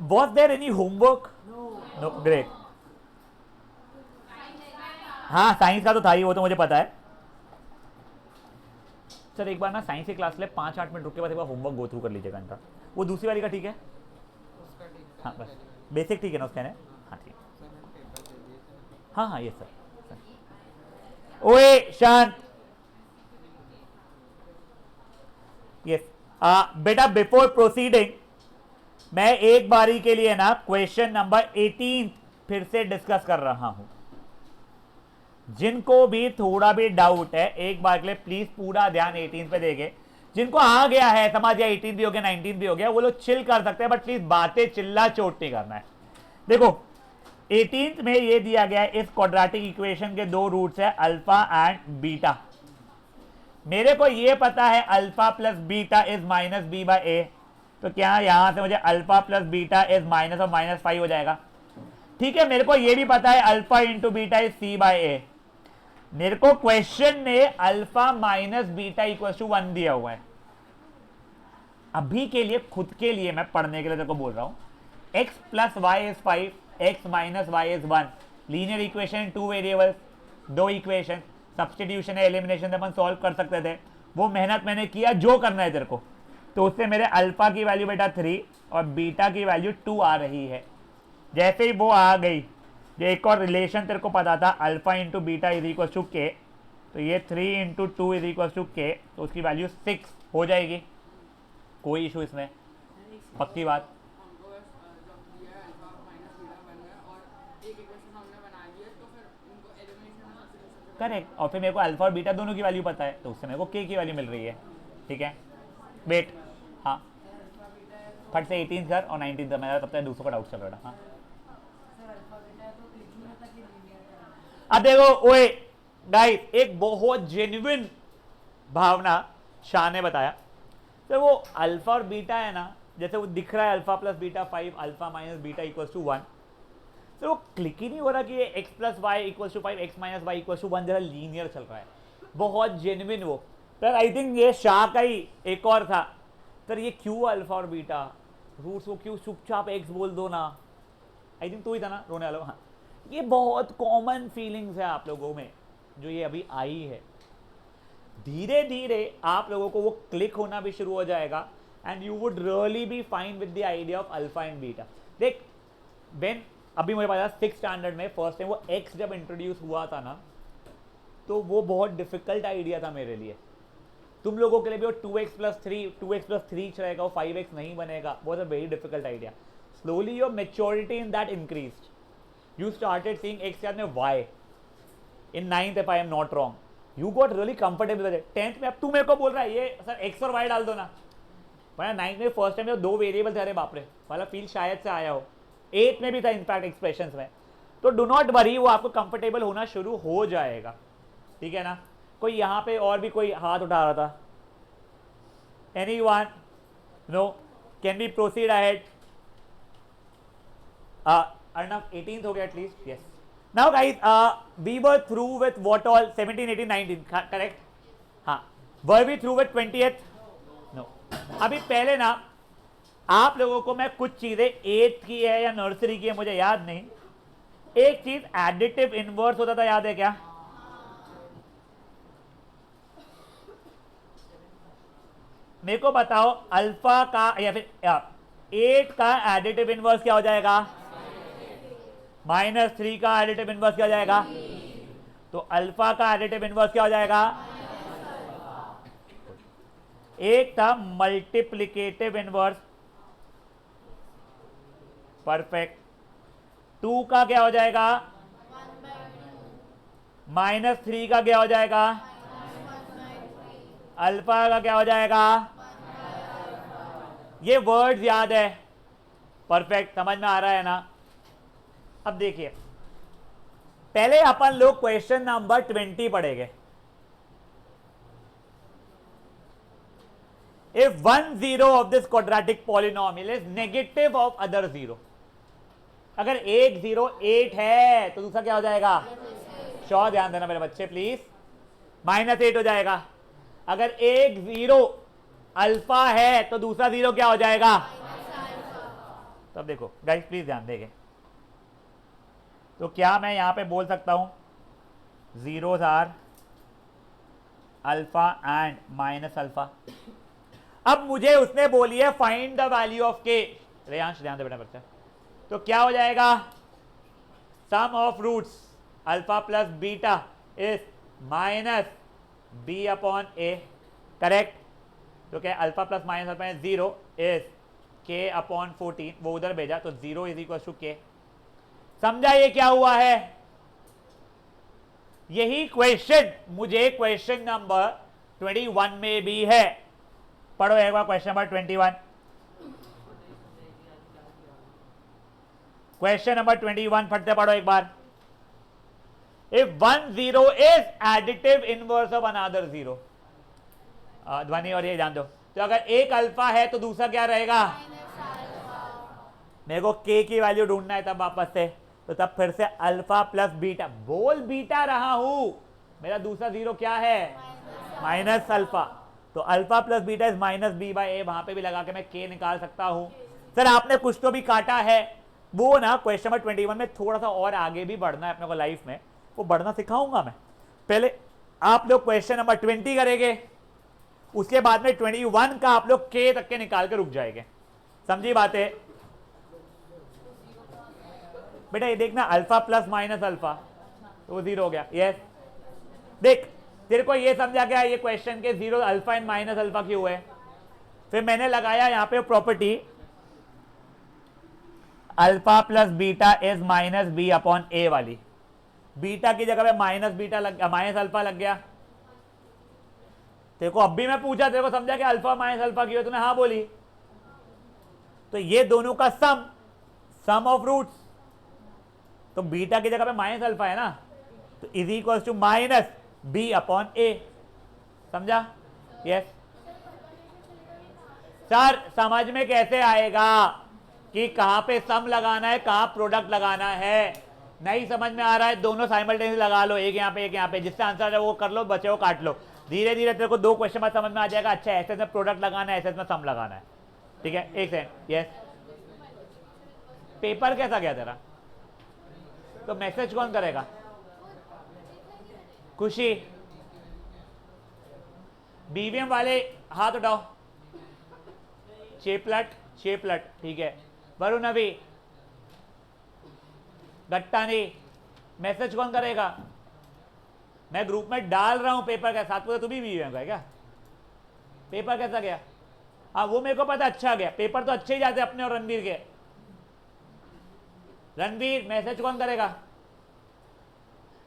Was there any homework? No, great. हाँ science का तो था ही, वो तो मुझे पता है। सर एक बार ना साइंस की क्लास ले 5-8 मिनट रुक के बाद एक बार होमवर्क गो थ्रू कर लीजिएगा इनका। वो दूसरी वाली का ठीक है? हाँ बस बेसिक ठीक है ना उसका है? हाँ ठीक। हाँ हाँ ये सर। ओए शांत। यस बेटा, बिफोर प्रोसीडिंग मैं एक बारी के लिए ना क्वेश्चन नंबर 18 फिर से डिस्कस कर रहा हूं। जिनको भी थोड़ा भी डाउट है एक बार के लिए प्लीज पूरा ध्यान 18 पे देंगे। जिनको आ गया है समझ गया 18 भी हो गया 19 भी हो गया वो लोग चिल कर सकते हैं, बट प्लीज बातें चिल्ला चोट नहीं करना है। देखो 18th में ये दिया गया है, इस क्वाड्रेटिक इक्वेशन के दो रूट्स है अल्फा एंड बीटा। मेरे को ये पता है alpha plus beta is minus b by a, तो क्या यहां से मुझे alpha plus beta is minus और माइनस 5 हो जाएगा। ठीक है, मेरे को ये भी पता है alpha into beta is c by a. मेरे को क्वेश्चन में alpha minus beta equal to 1 दिया हुआ है। अभी के लिए खुद के लिए मैं पढ़ने के लिए तेरे को बोल रहा हूं, x plus y is 5, x minus y is 1, linear equation 2 variables, 2 equation, substitution है एलिमिनेशन से अपन सॉल्व कर सकते थे। वो मेहनत मैंने किया, जो करना है तेरे को। तो उससे मेरे अल्फा की वैल्यू बेटा 3 और बीटा की वैल्यू 2 आ रही है। जैसे ही वो आ गई, ये एक और रिलेशन तेरे को पता था alpha into beta is equal to k, तो ये 3 into 2 is equal to k, तो उसकी वैल्यू 6 हो जाएगी। कोई इशू इसमें? पक्की बात? करेक्ट। और फिर मेरे को अल्फा और बीटा दोनों की वैल्यू पता है, तो उससे मेरे को के की वैल्यू मिल रही है। ठीक है, वेट। हाँ फट से 18 कर और 19 कर, मेरा तब तक दूसरों का डाउट चल रहा था। हाँ अब देखो ओए गाइस, एक बहुत जेन्युइन भावना शाह ने बताया। तो वो अल्फा और बीटा है ना, जैसे वो दिख रहा है alpha plus beta 5, alpha minus beta equal to 1, तो वो क्लिक ही नहीं हो रहा कि ये x plus y equal to 5, x minus y equal to 1 जरा लीनियर चल रहा है, बहुत जेन्युइन वो। पर आई थिंक ये शाह का ही एक और था, सर ये क्यों अल्फा और बीटा रूट्स को क्यों चुपचाप x बोल दो ना। आई थिंक तू ही था ना रोने वाला। हाँ, ये बहुत कॉमन फीलिंग्स है आप लोगों में जो ये अभी आई है। धीरे धीरे आप लोगों को वो क्लिक होना भी शुरू हो जाएगा and you would really be fine with the idea of alpha and beta. देख व्हेन अभी मुझे पता 6th स्टैंडर्ड में फर्स्ट टाइम वो x जब इंट्रोड्यूस हुआ था ना, तो वो बहुत डिफिकल्ट आइडिया था मेरे लिए। तुम लोगों के लिए भी वो 2x प्लस 3 रहेगा, वो 5x नहीं बनेगा, was a very difficult idea. Slowly your maturity in that increased, you started seeing x के साथ में y in 9th if I am not wrong, you got really comfortable with it। 10th में अब तू मेरे को बोल रहा है ये सर x और y डाल दो ना, वरना 9th में फर्स्ट टाइम जो 2 वेरिएबल थे, अरे बाप रे वाला फील शायद से आया हो। 8th में भी था इनफैक्ट एक्सप्रेशंस में। तो डू नॉट वरी, वो आपको कंफर्टेबल होना शुरू हो जाएगा। ठीक है ना। कोई यहाँ पे और भी कोई हाथ उठा रहा था? Anyone? No? Can we proceed ahead? Arnav 18th हो गया at least? Yes. Now guys we were through with what all 17, 18, 19 correct? हाँ, were we through with 20th? No. अभी पहले ना आप लोगों को मैं कुछ चीजें 8th की है या नर्सरी की है मुझे याद नहीं, एक चीज एडिटिव इनवर्स होता था, याद है क्या? मेरे को बताओ अल्फा का या फिर 8 का एडिटिव इनवर्स क्या हो जाएगा? -3 का एडिटिव इनवर्स क्या हो जाएगा? तो अल्फा का एडिटिव इनवर्स क्या हो जाएगा? एक था मल्टीप्लिकेटिव इनवर्स, परफेक्ट। 2 का क्या हो जाएगा? -3 का क्या हो जाएगा? अल्फा का क्या हो जाएगा? ये वर्ड्स याद है? परफेक्ट, समझ में आ रहा है ना? अब देखिए, पहले अपन लोग क्वेश्चन नंबर 20 पढ़ेंगे। If one zero of this quadratic polynomial is negative of other zero, अगर एक 0 8 है तो दूसरा क्या हो जाएगा? श्योर ध्यान देना मेरे बच्चे प्लीज, -8 हो जाएगा। अगर एक 0 अल्फा है तो दूसरा 0 क्या हो जाएगा? तो अब देखो गाइस प्लीज ध्यान देंगे, तो क्या मैं यहां पे बोल सकता हूं zeros are alpha and minus alpha. अब मुझे उसने बोली है फाइंड द वैल्यू ऑफ के, रेयांश ध्यान दे बेटा बच्चा, तो क्या हो जाएगा sum of roots alpha plus beta is minus b upon a, correct. तो क्या alpha plus minus alpha zero is k upon 14, वो उधर भेजा तो जीरो इज इक्वल टू के। समझा ये क्या हुआ है? यही क्वेश्चन मुझे क्वेश्चन नंबर 21 में भी है। पढ़ो एक बार क्वेश्चन नंबर 21, क्वेश्चन नंबर 21 फटते पढ़ो एक बार। If 1 0 is additive inverse of another zero, ध्वनि और ये जान दो, तो अगर एक अल्फा है तो दूसरा क्या रहेगा? मेरे को के की वैल्यू ढूंढना है तब वापस से, तो तब फिर से अल्फा प्लस बीटा, बोल बीटा रहा हूं, मेरा दूसरा जीरो क्या है? Minus alpha. तो alpha plus beta is minus b by a, वहां पे भी लगा के मैं के निकाल सकता हूं। सर आपने कुछ तो भी काटा है, वो ना क्वेश्चन नंबर 21 में थोड़ा सा और आगे भी बढ़ना है अपने को लाइफ में, वो बढ़ना सिखाऊंगा मैं। पहले आप लोग क्वेश्चन नंबर 20 करेंगे, उसके बाद में 21 का आप लोग के तक के निकाल के रुक जाएंगे। समझी बात है बेटा? ये देखना अल्फा प्लस माइनस अल्फा, तो वो जीरो हो गया। यस देख, तेरे को ये समझा गया ये क्वेश्चन के zero alpha and minus alpha क्यों हुए? फिर मैंने लगाया यहां पे property alpha plus beta is minus b upon a वाली, बीटा की जगह पे माइनस बीटा लग गया, माइनस अल्फा लग गया। तेरे को अब भी मैं पूछा, तेरे को समझा कि अल्फा माइनस अल्फा क्यों है? तूने हाँ बोली। तो ये दोनों का सम ऑफ रूट्स, तो बीटा की जगह पे माइनस अल्फा है ना, तो is equal to minus b upon a. समझा? यस सर, समझ में कैसे आएगा कि कहां पे सम लगाना है, कहां प्रोडक्ट लगाना है? नहीं समझ में आ रहा है, दोनों साइमल्टेनियसली लगा लो, एक यहाँ पे एक यहाँ पे, जिससे आंसर है वो कर लो, बचे वो काट लो। धीरे धीरे तेरे को दो क्वेश्चन बाद समझ में आ जाएगा, अच्छा ऐसे में प्रोडक्ट लगाना है, ऐसे में सम लगाना है। ठीक है, एक सेकंड। यस पेपर कैसा गया तेरा? तो मैसेज कौन करेगा? खुशी, बीवीएम वाले हाथ उठाओ। चेपलट, चेपलट, ठीक है। वरुण अभी, गट्टानी, मैसेज कौन करेगा? मैं ग्रुप में डाल रहा हूं पेपर के साथ, तू भी बीवीएम का है क्या? पेपर कैसा गया? हाँ वो मेरे को पता, अच्छा गया। पेपर तो अच्छे ही जाते अपने और रणवीर के। रणवीर मैसेज कौन करेगा?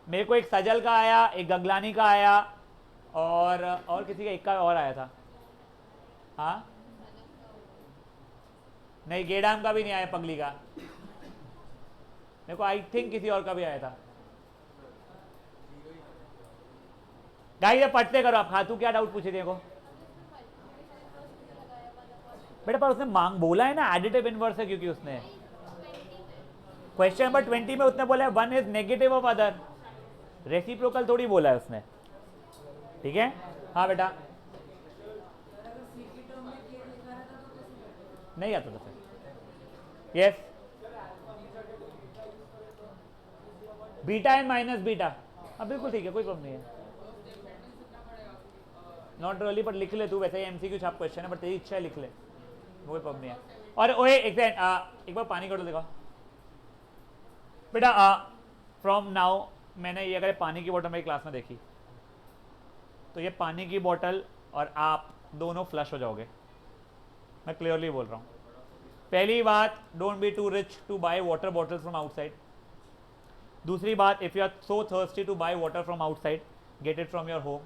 मेरे को एक सजल का आया, एक गगलानी का आया, और किसी का एक का और आया था। हाँ नहीं, गेडाम का भी नहीं आया, पगली का। मेरे को आई थिंक किसी और का भी आया था। गाइस ये पढ़ते करो आप। खातू क्या डाउट पूछे थे को बेटा? पर उसने मांग बोला है ना एडिटिव इनवर्स है, क्योंकि उसने क्वेश्चन नंबर 20 में उसने बोला है one is negative of other, reciprocal थोड़ी बोला है उसने। ठीक है, हाँ बेटा नहीं आता था sir. Yes beta and minus beta, हाँ बिल्कुल ठीक है, कोई प्रॉब्लम नहीं है। नॉट रियली, पर लिख ले तू, वैसे ही एमसीक्यू छाप क्वेश्चन है, पर तेरी इच्छा है लिख ले, कोई प्रॉब्लम नहीं है। और ओए एक बार पानी कर देखो बेटा। फ्रॉम नाउ मैंने ये अगर पानी की बोतल मेरी क्लास में देखी, तो ये पानी की बोतल और आप दोनों फ्लश हो जाओगे, मैं क्लियरली बोल रहा हूँ। पहली बात, don't be too rich to buy water bottles from outside. दूसरी बात, if you are so thirsty to buy water from outside, get it from your home.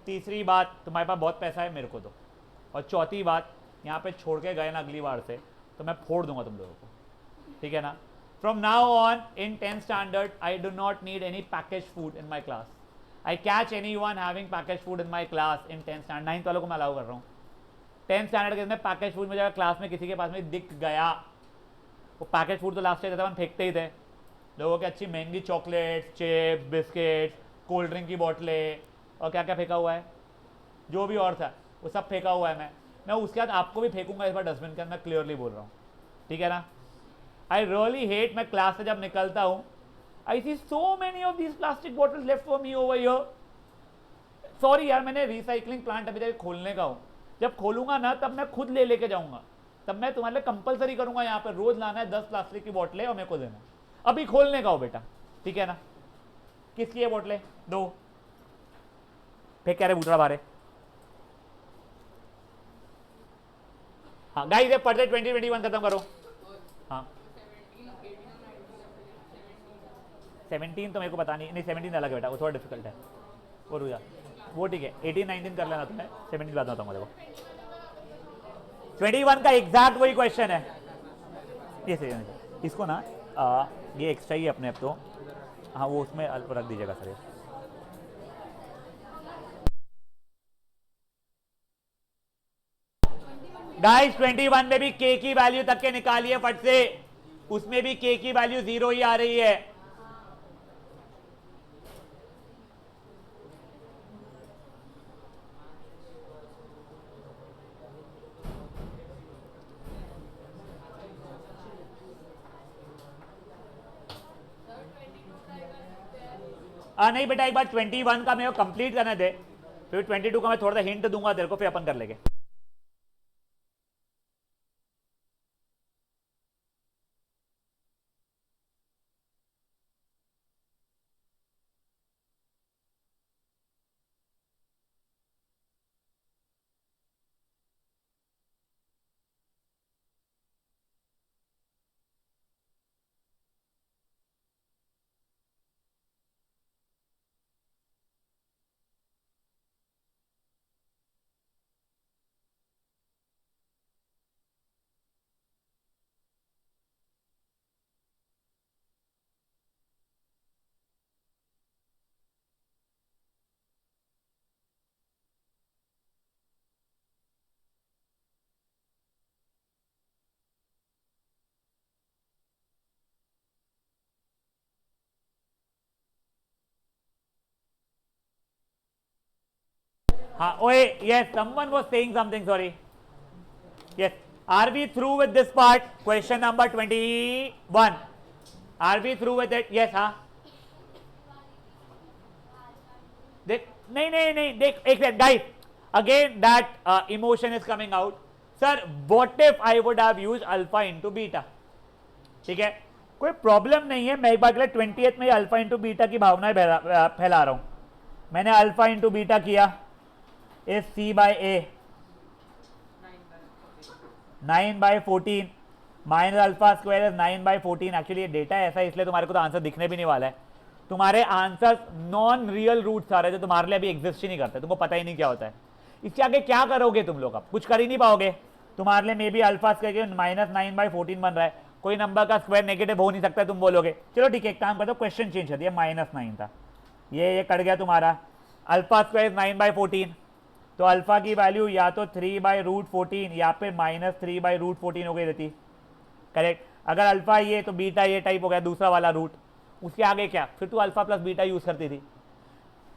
तीसरी बात, तुम्हारे पास बहुत पैसा है, मेरे को दो। और चौथी बात, यहाँ पे छोड़ के गए ना अगली बार से तो मैं फोड़ दूंगा तुम लोगों को, ठीक है ना? From now on in 10th standard, I do not need any packaged food in my class. I catch anyone having packaged food in my class in 10th standard. 9th वालों को मैं अलाउ कर रहा हूँ। 10th standard के अंदर package food मुझे class में किसी के पास में दिख गया, वो पैकेज फूड तो लास्ट ईयर हम फेंकते ही थे। लोगों की अच्छी महंगी chocolates, chips, biscuits, cold drink की बोतलें और क्या क्या फेंका हुआ है, जो भी और था वो सब फेंका हुआ है। मैं उसके बाद आपको भी फेंकूंगा इस बार डस्टबिन के अंदर, मैं क्लियरली बोल रहा हूँ। ठीक है ना। आई रियली हेट, मैं क्लास से जब निकलता हूं I see so many of these plastic bottles left for me over here. Sorry यार, मैंने रिसाइकलिंग प्लांट अभी तक खोलने का हूँ, जब खोलूंगा ना तब मैं खुद ले लेके जाऊंगा, तब मैं तुम्हारे लिए कंपलसरी करूंगा यहाँ पर रोज लाना है 10 प्लास्टिक की बोतलें और मेरे को देना। अभी खोलने का हो बेटा, ठीक है ना। किसकी है बोतलें? 2। फिर कह रहे बूटड़ा बारे। हाँ गाइस, ये पढ़ते 2021 खत्म करो। हाँ 17 तो मेरे को पता नहीं 17 अलग है बेटा, वो थोड़ा डिफिकल्ट है, वो रुक जा, वो ठीक है। 18 19 कर लेना तुम्हें, 17 बाद बताऊंगा देखो। 21 का एग्जैक्ट वही क्वेश्चन है। ये सही है, इसको ना ये एक्स्ट्रा ही अपने आप तो, हाँ वो उसमें अल्प रख दीजिएगा सर। गाइस 21 में भी के की वैल्यू तक के निकालिए फट से, उसमें भी के की वैल्यू 0 ही आ रही है। नहीं बेटा, एक बार 21 का मेरे को कंप्लीट करने दे, फिर 22 का मैं थोड़ा सा हिंट दूंगा तेरे को, फिर अपन कर लेंगे। हाँ ओए, yes, someone was saying something, sorry. Yes, are we through with this part? Question number 21. Are we through with it? Yes, हाँ। देख, नहीं नहीं नहीं, देख एक second guys, again that emotion is coming out. Sir what if I would have used alpha into beta? ठीक है, कोई प्रॉब्लम नहीं है, मैं एक बार के लिए 20th में अल्फा इंटू बीटा की भावनाएं फैला रहा हूं। मैंने अल्फा इंटू बीटा किया is c by a 9/14 minus alpha square is 9/14। Actually ये डेटा ऐसा है इसलिए तुम्हारे को तो आंसर दिखने भी नहीं वाला है, तुम्हारे आंसर नॉन रियल रूट्स आ रहे थे, तुम्हारे लिए अभी एग्जिस्ट ही नहीं करते, तुमको पता ही नहीं क्या होता है। इसके आगे क्या करोगे तुम लोग? अब कुछ कर ही नहीं पाओगे। तुम्हारे लिए may be alpha square minus 9/14 बन रहा है, कोई नंबर का स्क्वायर नेगेटिव हो नहीं सकता, तुम बोलोगे चलो ठीक है एक काम कर दो, क्वेश्चन चेंज कर दिया, -9 था, ये कट गया तुम्हारा। अल्फा स्क्वायर 9/14, तो अल्फा की वैल्यू या तो 3/√14 या फिर -3/√14 हो गई रहती, करेक्ट। अगर अल्फा ये तो बीटा ये टाइप हो गया दूसरा वाला रूट, उसके आगे क्या, फिर तू अल्फा प्लस बीटा यूज करती थी,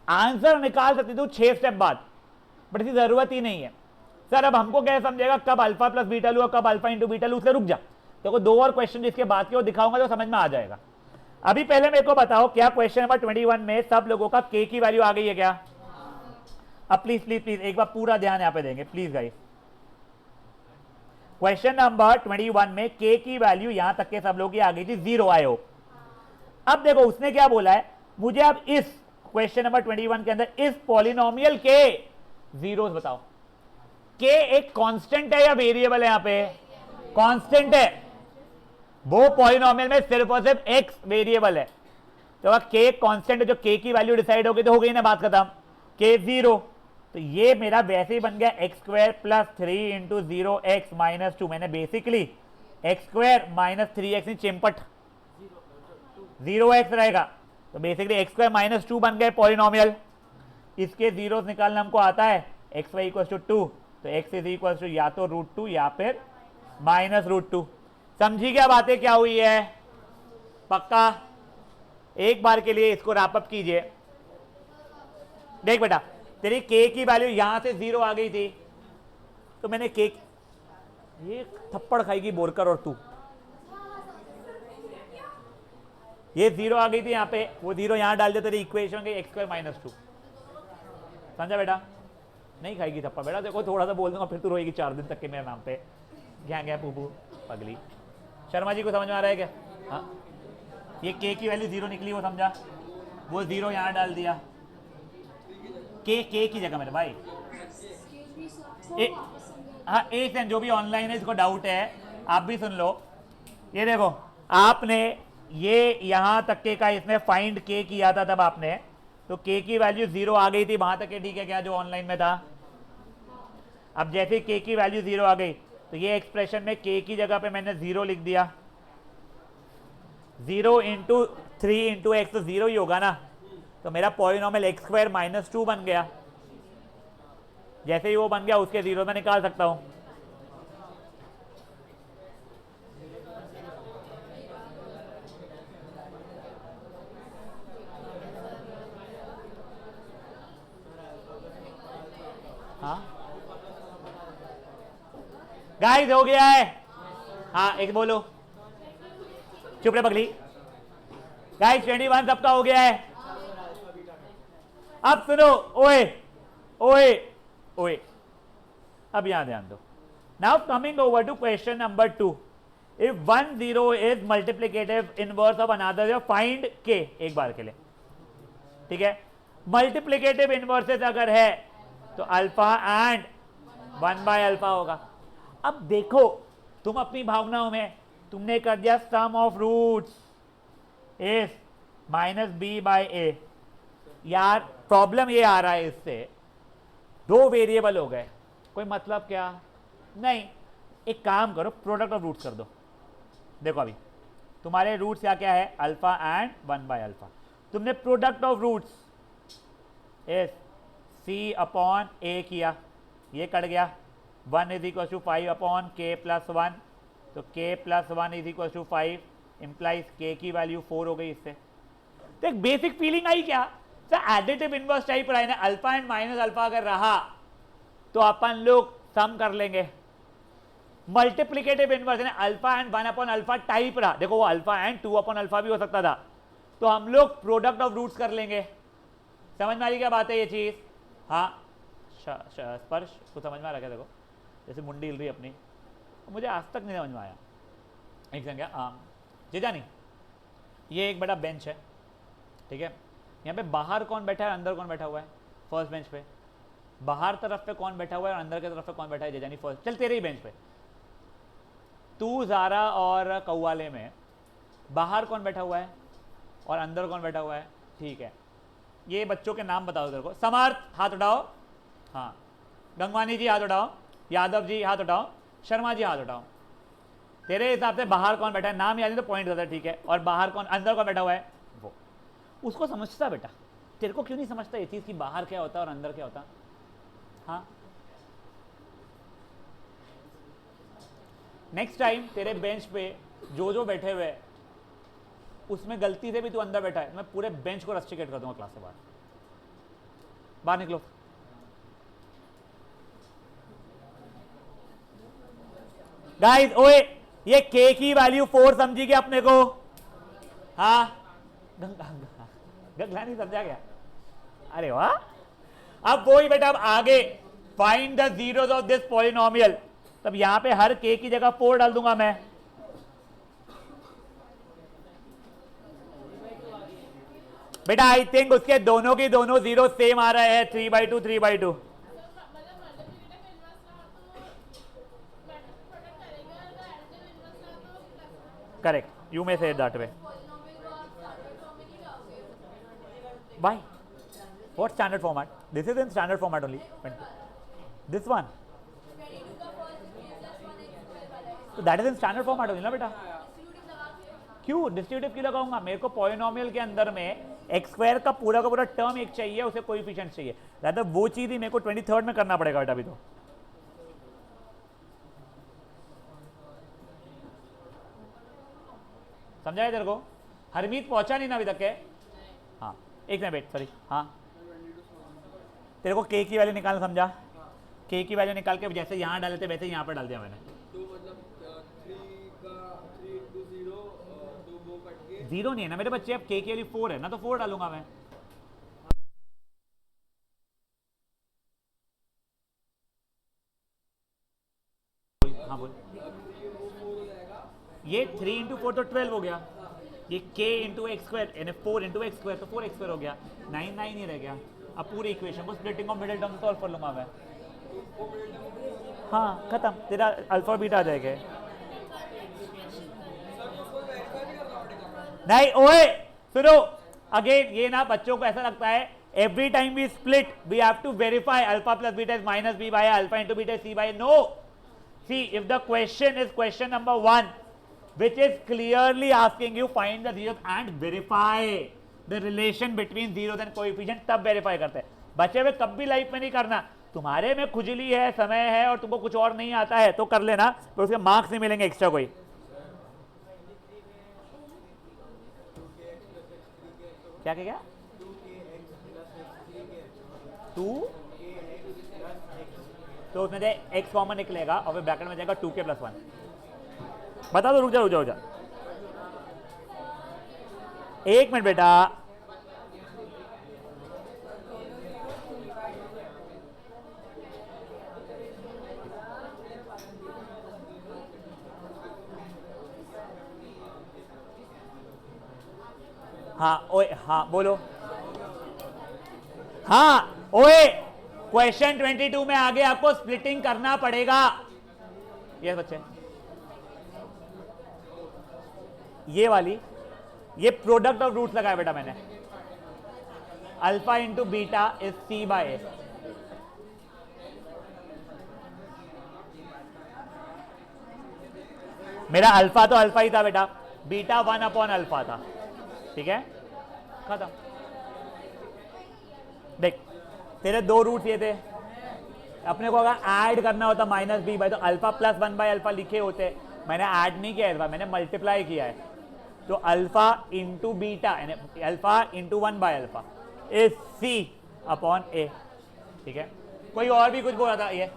आंसर निकाल सकती तू 6 स्टेप बाद, बट इसकी जरूरत ही नहीं है। सर अब हमको क्या समझेगा कब अल्फा प्लस बीटा लू और कब अल्फा इंटू बीटा लू, उससे रुक जा, देखो 2 और क्वेश्चन जिसके बाद के वो दिखाऊंगा तो समझ में आ जाएगा। अभी पहले मेरे को बताओ क्या क्वेश्चन नंबर 21 में सब लोगों का के की वैल्यू आ गई है क्या? अब प्लीज प्लीज प्लीज एक बार पूरा ध्यान यहां पे देंगे प्लीज गाइस। क्वेश्चन नंबर 21 में के की वैल्यू यहां तक के सब लोगों की आ गई थी 0 आई होप। अब देखो उसने क्या बोला है, मुझे अब इस क्वेश्चन नंबर 21 के अंदर इस पॉलिनोमियल के जीरोस बताओ। के एक कांस्टेंट है या वेरिएबल है? यहां पे कांस्टेंट है, वो पॉलिनोमियल में सिर्फ और सिर्फ एक्स वेरिएबल है, तो अगर के कांस्टेंट है जो के की वैल्यू डिसाइड हो गई तो हो गई ना बात खत्म, के 0, तो ये मेरा वैसे ही बन गया x square plus 3 into 0x minus 2। मैंने basically x square minus 3x चिंपट 0x रहेगा, तो बेसिकली एक्स स्क्वायर माइनस 2 बन गए पॉलिनोमियल। इसके जीरोस निकालना हमको आता है, एक्स वाई इक्वल टू 2, तो एक्स इज इक्वल टू या तो √2 या फिर -√2। समझी क्या बातें क्या हुई है? पक्का एक बार के लिए इसको रैप अप कीजिए। देख बेटा तेरी के की वैल्यू यहां से 0 आ गई थी, तो मैंने के, ये थप्पड़ खाएगी बोरकर और तू, ये जीरो आ गई थी यहाँ पे, वो जीरो यहाँ डाल देते थे, इक्वेशन के एक्स स्क्वायर माइनस 2। समझा बेटा? नहीं खाएगी थप्पा बेटा, देखो थोड़ा सा बोल दूंगा फिर तू रोएगी 4 दिन तक के मेरे नाम पे, क्या गया पू पगली। शर्मा जी को समझ में आ रहा है क्या? हाँ, ये के की वैल्यू जीरो निकली, वो समझा, वो जीरो यहाँ डाल दिया, के की जगह मेरे भाई। हाँ एक सेकंड, जो भी ऑनलाइन है इसको डाउट है आप भी सुन लो। ये देखो आपने ये यहाँ तक के का इसमें फाइंड के किया था तब आपने, तो के की वैल्यू जीरो आ गई थी वहां तक के, ठीक है क्या, जो ऑनलाइन में था। अब जैसे के की वैल्यू जीरो आ गई तो ये एक्सप्रेशन में के की जगह पे मैंने जीरो लिख दिया, 0 इंटू 3 इंटू एक्स तो जीरो ही होगा ना, तो मेरा पॉलिनॉमियल एक्स स्क्वायर माइनस 2 बन गया। जैसे ही वो बन गया उसके जीरो में निकाल सकता हूं। हाँ गाइस हो गया है, हाँ एक बोलो, चुप रहे पगली। गाइस 21 सबका हो गया है। अब सुनो, ओए ओए ओए, अब यहां ध्यान दो। Now coming over to question number 2, if 1 0 is multiplicative inverse of another, find k, एक बार के लिए ठीक है। मल्टीप्लीकेटिव इनवर्सेस अगर है तो अल्फा एंड 1 बाय अल्फा होगा। अब देखो तुम अपनी भावनाओं में तुमने कर दिया sum of roots is minus b by a. यार प्रॉब्लम ये आ रहा है इससे, दो वेरिएबल हो गए, कोई मतलब क्या नहीं। एक काम करो, प्रोडक्ट ऑफ रूट्स कर दो। देखो अभी तुम्हारे रूट्स क्या क्या है, अल्फा एंड 1 बाय अल्फा। तुमने product of roots is c upon a किया, ये कट गया, 1 is equal to 5 upon k plus 1, तो k plus 1 is equal to 5 implies k की वैल्यू 4 हो गई इससे। तो एक बेसिक फीलिंग आई क्या सर, एडिटिव इनवर्स टाइप रहा है ना, अल्फा एंड माइनस अल्फा अगर रहा तो अपन लोग सम कर लेंगे। मल्टीप्लीकेटिव इनवर्स है alpha and 1 upon alpha type रहा, देखो वो अल्फा एंड 2 अपॉन अल्फा भी हो सकता था, तो हम लोग प्रोडक्ट ऑफ रूट्स कर लेंगे। समझ में आ रही क्या बात है ये चीज? हाँ स्पर्श को समझ में आ रहा क्या? देखो जैसे मुंडी हिल रही अपनी, मुझे आज तक नहीं समझ में आया। एक सेकंड, हाँ जी जानी, ये एक बड़ा बेंच है ठीक है, यहाँ पे बाहर कौन बैठा है, अंदर कौन बैठा हुआ है? फर्स्ट बेंच पे। बाहर तरफ पे कौन बैठा हुआ है और अंदर की तरफ पे कौन बैठा है? जेजानी फर्स्ट। चल तेरे ही बेंच पे, तू ज़ारा और कौवाले में बाहर कौन बैठा हुआ है और अंदर कौन बैठा हुआ है? ठीक है, ये बच्चों के नाम बताओ तेरे को। समर्थ हाथ उठाओ, हाँ, गंगवानी जी हाथ उठाओ, यादव जी हाथ उठाओ, शर्मा जी हाथ उठाओ। तेरे हिसाब से बाहर कौन बैठा है? नाम याद नहीं तो पॉइंट करता है, ठीक है। और बाहर कौन, अंदर कौन बैठा हुआ है? वो उसको समझता बेटा, तेरे को क्यों नहीं समझता ये चीज़ कि बाहर क्या होता है और अंदर क्या होता है? हाँ नेक्स्ट टाइम तेरे बेंच पे जो बैठे हुए उसमें गलती से भी तू अंदर बैठा है, मैं पूरे बेंच को रस्टिकेट कर दूंगा क्लास से बाहर। बाहर निकलो। गाइस ओए, ये के की वैल्यू 4 समझी क्या अपने को? हाँ गंगा नहीं समझा क्या? अरे वाह, अब वही बेटा, अब आगे find the zeros of this polynomial, तब यहां पे हर के की जगह 4 डाल दूंगा मैं। बेटा आई थिंक उसके दोनों की दोनों जीरो सेम आ रहे हैं, 3/2 3/2। Correct, you may say that way. Why? What standard format? This is in standard format only. This one. So that is in standard format only ना बेटा। क्यों डिस्ट्रीब्यूटिव क्यों लगाऊंगा? मेरे को पॉलिनोमियल के अंदर में एक्स स्क्वायर का पूरा टर्म एक चाहिए, उसे कोएफिशिएंट चाहिए, rather वो चीज ही मेरे को 23rd में करना पड़ेगा बेटा अभी तो। समझा है तेरे को? हरमीत पहुंचा नहीं ना अभी तक के? हाँ एक मिनट वेट, सॉरी। हाँ तेरे को के की वैल्यू निकालना समझा? के की वैल्यू निकाल के जैसे यहाँ डाले थे वैसे यहाँ पर डाल दिया मैंने। तो मतलब 3 का 3 into 0 तो वो कट के 0 नहीं है ना मेरे बच्चे, अब k के लिए 4 है ना, तो 4 डालूंगा मैं। हाँ बोल। ये 3 इंटू 4 तो 12 हो गया, ये k इंटू एक्स स्क्वायर यानी 4 इंटू एक्स स्क्वायर तो 4 एक्स स्क्वायर हो गया, 9 9 ही रह गया। अब पूरी इक्वेशन को splitting of middle term solve कर लूंगा मैं। हाँ खत्म, तेरा अल्फा बीटा आ जाएगा। नहीं ओए सुनो, अगेन ये ना बच्चों को ऐसा लगता है every time we split we have to verify alpha plus beta is minus b by alpha into beta c by no. See if the question is question number 1 which is clearly asking you find the zeros and verify the relation between zeros and coefficient, तब verify करते हैं। बचे हुए कब भी life में नहीं करना। तुम्हारे में खुजली है, समय है और तुमको कुछ और नहीं आता है तो कर लेना, तो उसके मार्क्स नहीं मिलेंगे एक्स्ट्रा कोई। क्या क्या क्या 2 तो उसमें से x कॉमन निकलेगा और फिर ब्रैकेट में जाएगा 2k + 1। बता दो, रुक जा एक मिनट बेटा। हाँ ओए, हाँ बोलो। हाँ ओए, क्वेश्चन 22 में आगे आपको स्प्लिटिंग करना पड़ेगा। ये बच्चे ये वाली, ये प्रोडक्ट ऑफ रूट्स लगाया बेटा मैंने, alpha into beta is c by a. मेरा अल्फा तो अल्फा ही था बेटा, बीटा 1/अल्फा था, ठीक है खत्म। देख तेरे 2 रूट्स ये थे, अपने को अगर ऐड करना होता माइनस बी बाय, तो अल्फा प्लस 1/अल्फा लिखे होते, मैंने ऐड नहीं किया है, मैंने मल्टीप्लाई किया है। तो अल्फा इंटू बीटा यानी अल्फा इंटू 1/अल्फा इज सी अपॉन ए, ठीक है। कोई और भी कुछ बोल रहा था ये,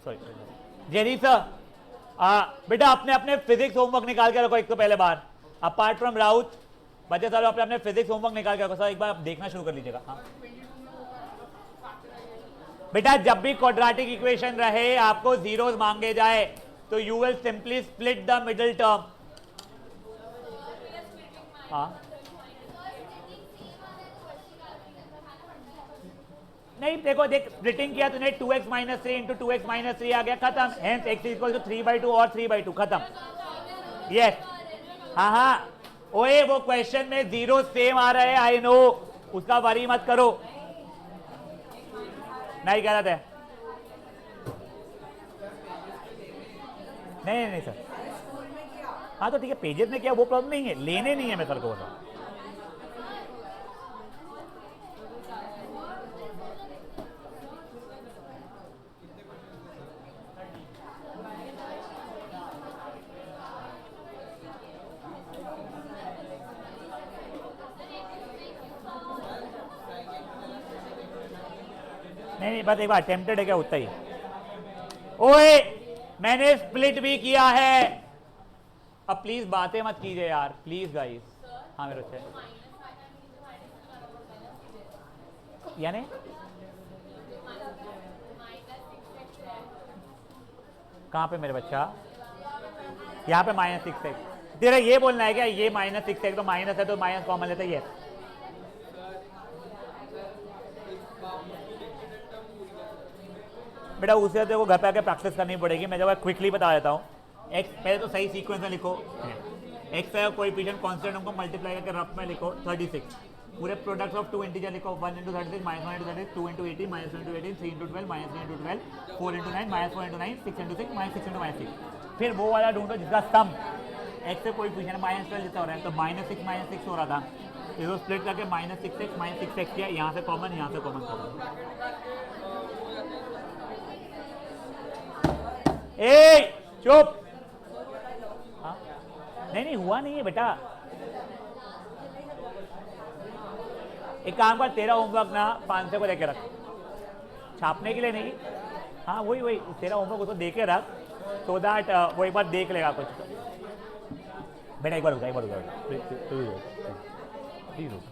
सॉरी जेरी सर, बेटा अपने अपने फिजिक्स होमवर्क निकाल के रखो एक तो पहले बार, अपार्ट फ्रॉम राउत बच्चे सारे अपने अपने फिजिक्स होमवर्क निकाल के रखो सर, एक बार आप देखना शुरू कर लीजिएगा। हाँ बेटा जब भी क्वाड्रेटिक इक्वेशन रहे आपको जीरोस मांगे जाए तो you will simply split the middle term. हाँ नहीं देखो, देख स्प्लिटिंग किया तूने, 2x - 3 इंटू 2x - 3 आ गया, खत्म। हेंस x इक्वल टू 3/2 और 3/2, खत्म। यस हाँ हाँ ओए, वो क्वेश्चन में जीरो सेम आ रहे हैं, आई नो, उसका वरी मत करो। नहीं गलत है, नहीं सर। हाँ तो ठीक है, पेजेस में क्या वो प्रॉब्लम नहीं है, लेने नहीं है मैं सर को बोल रहा हूँ। नहीं बस एक बार अटेम्प्टेड है क्या, उतना ही। ओए मैंने स्प्लिट भी किया है, अब प्लीज बातें मत कीजिए यार, प्लीज गाइस। हाँ मेरे बच्चे, यानी कहाँ पे मेरे बच्चा, यहाँ पे -6x। तेरा ये बोलना है क्या, ये -6x तो माइनस है तो माइनस कॉमन लेते ही है। बेटा उसे तेरे को घर पे आके प्रैक्टिस करनी पड़ेगी, मैं जब क्विकली बता देता हूँ। एक्स पहले तो सही सीक्वेंस में लिखो, एक्स है कोएफिशिएंट कांस्टेंट, हमको मल्टीप्लाई करके रफ में लिखो 36, पूरे प्रोडक्ट ऑफ 2 इंटीजर लिखो, 1 × 36 -1 × 36 2 × 18 -1 × 18 3 × 12 -3 × 12 4 × 9 -4 × 9 6 × 6 -6 × -6। फिर वो वाला ढूंढो जिसका सम एक्स से कोएफिशिएंट -12 जितना हो रहा है, तो -6 -6 हो रहा था, इसको स्प्लिट करके -6x किया, यहाँ से कॉमन, यहाँ से कॉमन करो। ए चुप, हाँ नहीं हुआ नहीं है बेटा। एक काम कर, तेरा होमवर्क ना 500 को लेके रख, छापने के लिए नहीं। हाँ वही तेरा होमवर्क उसको दे के रख, सो दैट वो एक बार देख लेगा कुछ। बेटा एक बार रुका प्लीज रुका।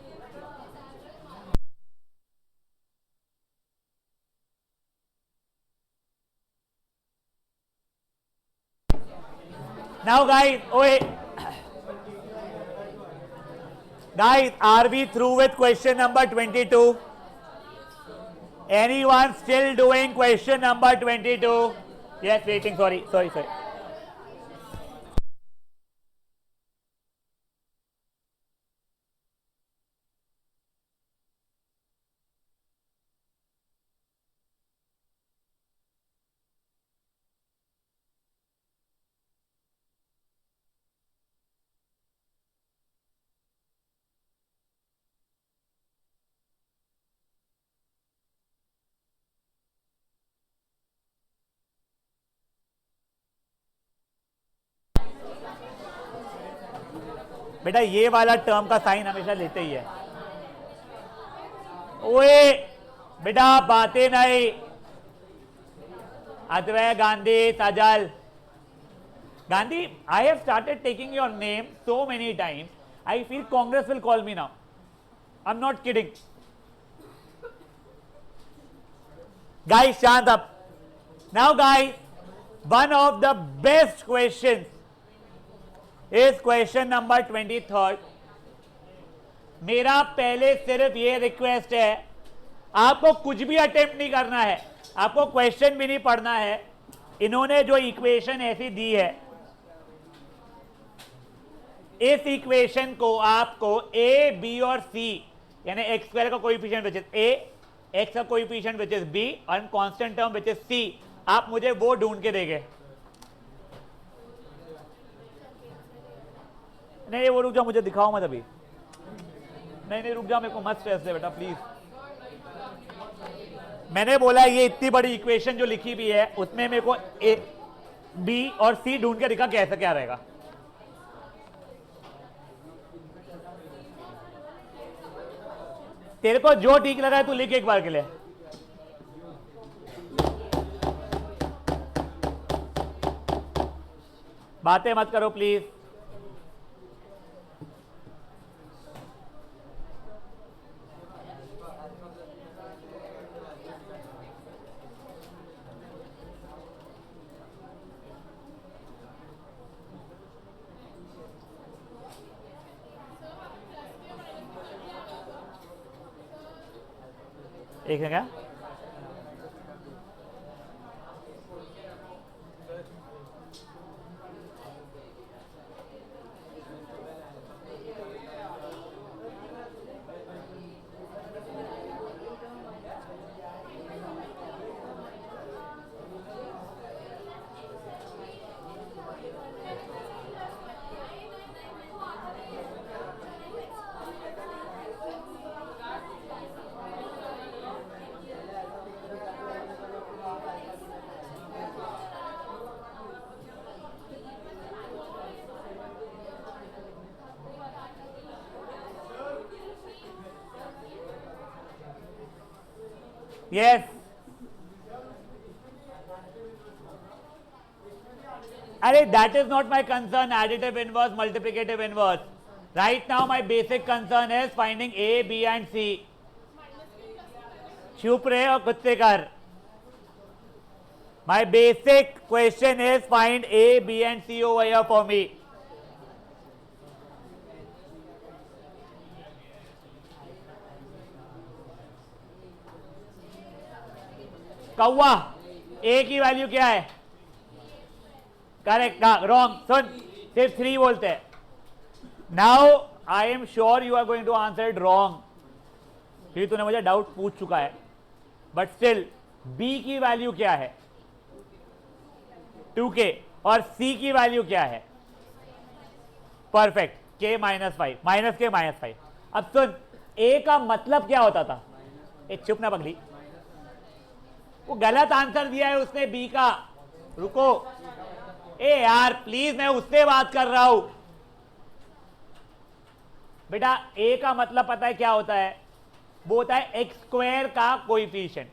Now guys, guys, are we through with question number 22? Anyone still doing question number 22? Yes, waiting, sorry. बेटा ये वाला टर्म का साइन हमेशा लेते ही है। ओए बेटा बातें नहीं। अद्वै गांधी सजल Gandhi, I have started taking your name so many times. I feel Congress will call me now. I'm not kidding. Guys, shant up. Now guys, one of the best questions is question number 23rd. मेरा पहले सिर्फ ये request है, आपको कुछ भी attempt नहीं करना है, आपको क्वेश्चन भी नहीं पढ़ना है। इन्होंने जो इक्वेशन ऐसी दी है, इस इक्वेशन को आपको ए बी और सी यानी एक्स स्क्वायर का coefficient which is a, x का कोएफिशिएंट विच इज बी और constant term which is c, आप मुझे वो ढूंढ के देंगे। नहीं वो रुक जाओ, मुझे दिखाओ मत अभी। नहीं रुक जाओ, मेरे को मत स्ट्रेस दे बेटा प्लीज। मैंने बोला ये इतनी बड़ी इक्वेशन जो लिखी हुई है उसमें मेरे को ए बी और सी ढूंढ के दिखा, कैसे क्या रहेगा। तेरे को जो ठीक लगा है तू लिख एक बार के लिए। बातें मत करो प्लीज। एक है क्या? Yes. Arey, that is not my concern. Additive inverse, multiplicative inverse. Right now, my basic concern is finding A, B, and C. चुप रहे और खुद से कर. My basic question is find A, B, and C over here for me. कौवा ए की value क्या है? करेक्ट ना रॉन्ग? सुन, सिर्फ 3 बोलते हैं. Now I am sure you are going to answer it wrong, क्योंकि तूने मुझे डाउट पूछ चुका है. बट स्टिल बी की वैल्यू क्या है? 2k. और सी की वैल्यू क्या है? Perfect, k -5 -k -5. अब सुन, ए का मतलब क्या होता था? एक चुप ना पगली, वो गलत आंसर दिया है उसने बी का. रुको ए यार प्लीज, मैं उससे बात कर रहा हूं. बेटा ए का मतलब पता है क्या होता है? वो होता है एक्स स्क्वायर का कोएफिशिएंट.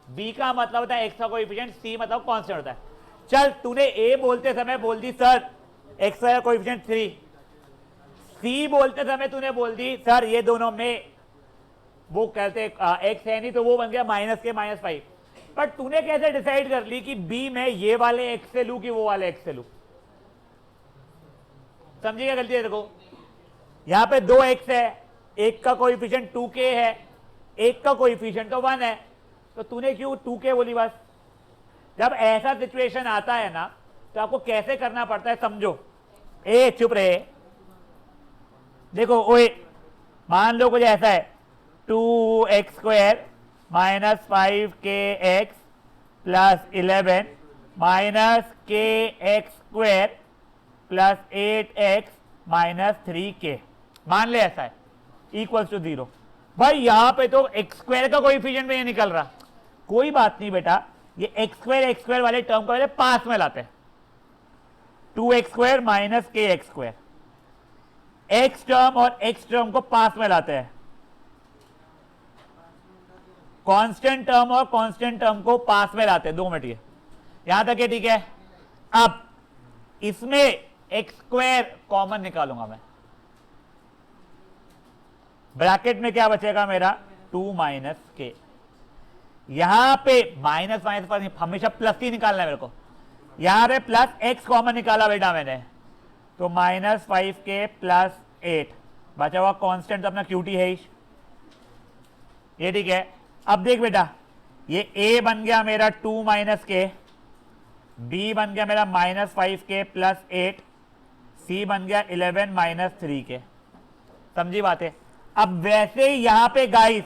बी का मतलब होता है एक्स का कोएफिशिएंट, सी मतलब कांस्टेंट होता है. चल तूने ए बोलते समय बोल दी सर एक्स स्क्वायर कोएफिशिएंट 3, सी बोलते समय तूने बोल दी सर ये दोनों में वो कहते एक्स है नहीं तो वो बन गया माइनस के माइनस 5, बट तूने कैसे डिसाइड कर ली कि बी में ये वाले एक्स से लू कि वो वाले एक्स से लू? समझिए क्या गलती है? देखो यहां पे दो एक्स है, एक का कोएफिशिएंट 2k है, एक का कोएफिशिएंट तो 1 है, तो तूने क्यों 2k बोली? बस जब ऐसा सिचुएशन आता है ना तो आपको कैसे करना पड़ता है समझो। ए चुप रहे, देखो ओए मान लो कुछ ऐसा है 2x² minus 5kx plus 11 minus kx² plus 8x minus 3k, मान ले ऐसा है, इक्वल्स टू 0। भाई यहां पे तो x² का कोएफिशिएंट में ये निकल रहा, कोई बात नहीं बेटा, ये x² वाले टर्म को पहले पास में लाते हैं, 2x² minus kx², x term और x टर्म को पास में लाते हैं, कांस्टेंट टर्म और कांस्टेंट टर्म को पास में लाते हैं, 2 मिनट ये यहां तक है, ठीक है। अब इसमें x² कॉमन निकालूंगा मैं, ब्रैकेट में क्या बचेगा मेरा 2 माइनस के, यहां पे माइनस माइनस पर हमेशा प्लस ही निकालना है मेरे को, यहां पे प्लस x कॉमन निकाला बेटा मैंने, तो माइनस 5k प्लस 8 बचा हुआ कांस्टेंट तो अपना QT है ही, ये ठीक है। अब देख बेटा ये a बन गया मेरा 2 माइनस के, b बन गया मेरा माइनस 5k प्लस 8, c बन गया 11 माइनस 3k, समझी बात है? अब वैसे ही यहां पे गाइस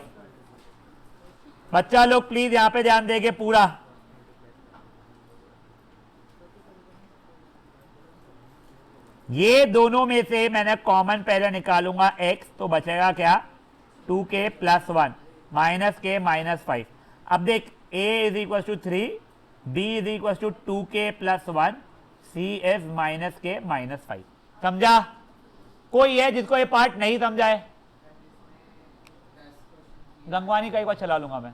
बच्चा लोग प्लीज यहां पे ध्यान देंगे पूरा, ये दोनों में से मैंने कॉमन पहले निकालूंगा x, तो बचेगा क्या 2k plus 1 minus k minus 5। अब देख a is equal to 3, b is equal to 2k plus 1, c is minus k minus 5। समझा? कोई है जिसको ये पार्ट नहीं समझा है? गंगवानी का एक बार चला लूंगा मैं,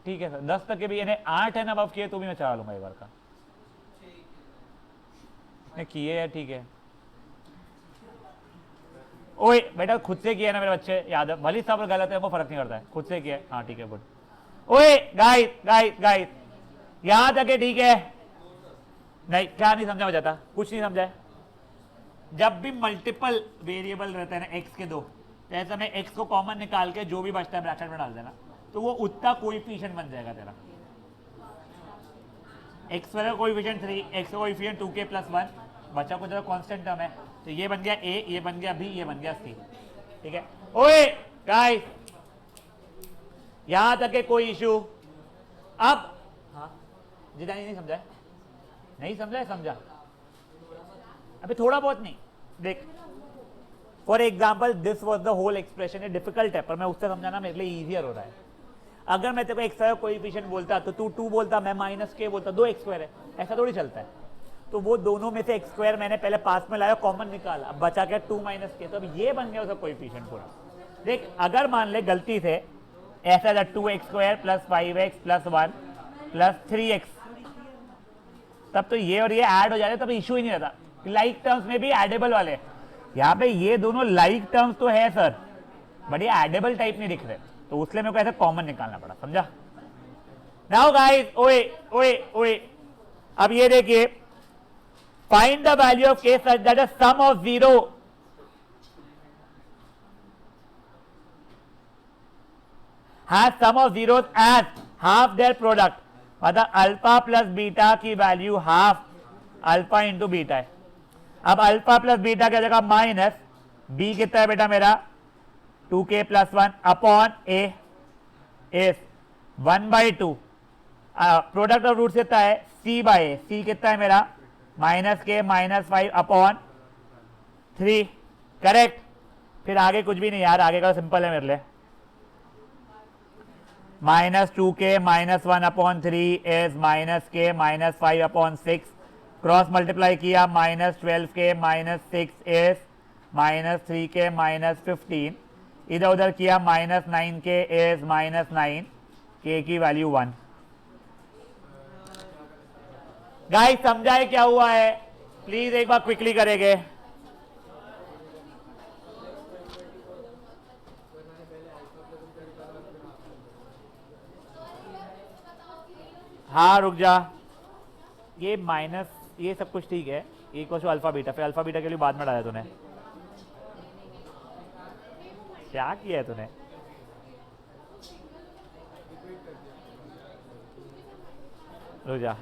ठीक है सर, 10 तक के भी यानी 8 है ना अब किए तो भी मैं चला लूंगा एक बार का, किए है ठीक है। ओए बेटा खुद से किया ना मेरे बच्चे, याद है, भली सब गलत है, वो फर्क नहीं करता है, खुद से किया, हाँ ठीक है गुड। ओए गाइस गाइस गाइस यहां तक है, ठीक है? नहीं क्या नहीं समझा हो जाता, कुछ नहीं समझा है। जब भी मल्टीपल वेरिएबल रहते हैं ना x के दो, तो ऐसा में x को कॉमन निकाल के जो भी बचता है ब्रैकेट में डाल देना, तो वो उतना कोएफिशिएंट बन जाएगा तेरा, x वाला कोएफिशिएंट 3, x का कोएफिशिएंट 2k प्लस 1, बचा कुछ कांस्टेंट टर्म है, तो ये बन गया a, ये बन गया b, ये बन गया c, ठीक है। ओए गाइस यहां तक है कोई इशू? अब हाँ जिदानी नहीं समझा, नहीं समझा है, समझा अभी थोड़ा बहुत नहीं, देख for example this was the whole expression, ये डिफिकल्ट है पर मैं उससे समझाना मेरे लिए इजियर हो रहा है। अगर मैं तेरे को एक्स का कोएफिशिएंट बोलता तो तू 2 बोलता, मैं माइनस के बोलता, 2x² है, ऐसा थोड़ी चलता है। तो वो दोनों में से x² मैंने पहले पास में लाया, कॉमन निकाला, अब बचा क्या 2 माइनस के, तो अब ये बन गया उसका कोएफिशिएंट पूरा। देख अगर मान ले गलती से ऐसा था 2x² plus 5x plus 1 plus 3x, तब तो ये और ये ऐड हो जाते, तब इशू ही नहीं रहता। लाइक टर्म्स में भी एडेबल वाले, यहाँ पे ये दोनों लाइक टर्म्स तो है सर, बट ये एडेबल टाइप नहीं दिख रहे, तो उसलिए मेरे को ऐसा कॉमन निकालना पड़ा, समझा? नाउ गाइस ओए ओए ओए अब ये देखिए, find the value of k such that the sum of 0 has sum of zeros as half their product, मतलब अल्फा प्लस बीटा की value half alpha into beta है। अब अल्फा प्लस बीटा क्या जगह माइनस बी कितना है बेटा मेरा 2k plus 1 upon a is 1/2, product of root कितना है c बाय ए, c कितना है मेरा minus k minus 5 upon 3, correct. फिर आगे कुछ भी नहीं यार, आगे का सिंपल है मेरे लिए, minus 2k minus 1 upon 3 is minus k minus 5 upon 6, cross multiply किया minus 12k minus 6 is minus 3k minus 15, इधर उधर किया minus 9k is minus 9, k की वैल्यू 1। गाइस समझाए क्या हुआ है? प्लीज एक बार क्विकली करेंगे। हाँ रुक जा, ये माइनस ये सब कुछ ठीक है, इक्वल टू अल्फा बीटा, फिर अल्फा बीटा के लिए बाद में डाला तूने, क्या किया है तूने? रुक जा,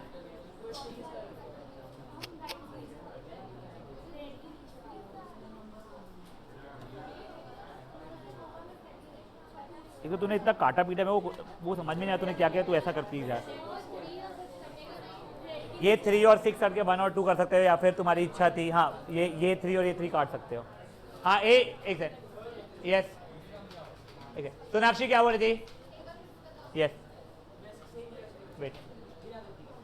एक तो तूने इतना काटा पीटा में वो समझ में नहीं आया तूने क्या किया, तू ऐसा करती है। ये 3 और 6 करके 1 और 2 कर सकते हो, या फिर तुम्हारी इच्छा थी। हाँ ये 3 और ये 3 काट सकते हो। हाँ एक सेकंड, यस ठीक है। तो नाक्षी क्या बोल रही थी? यस वेट,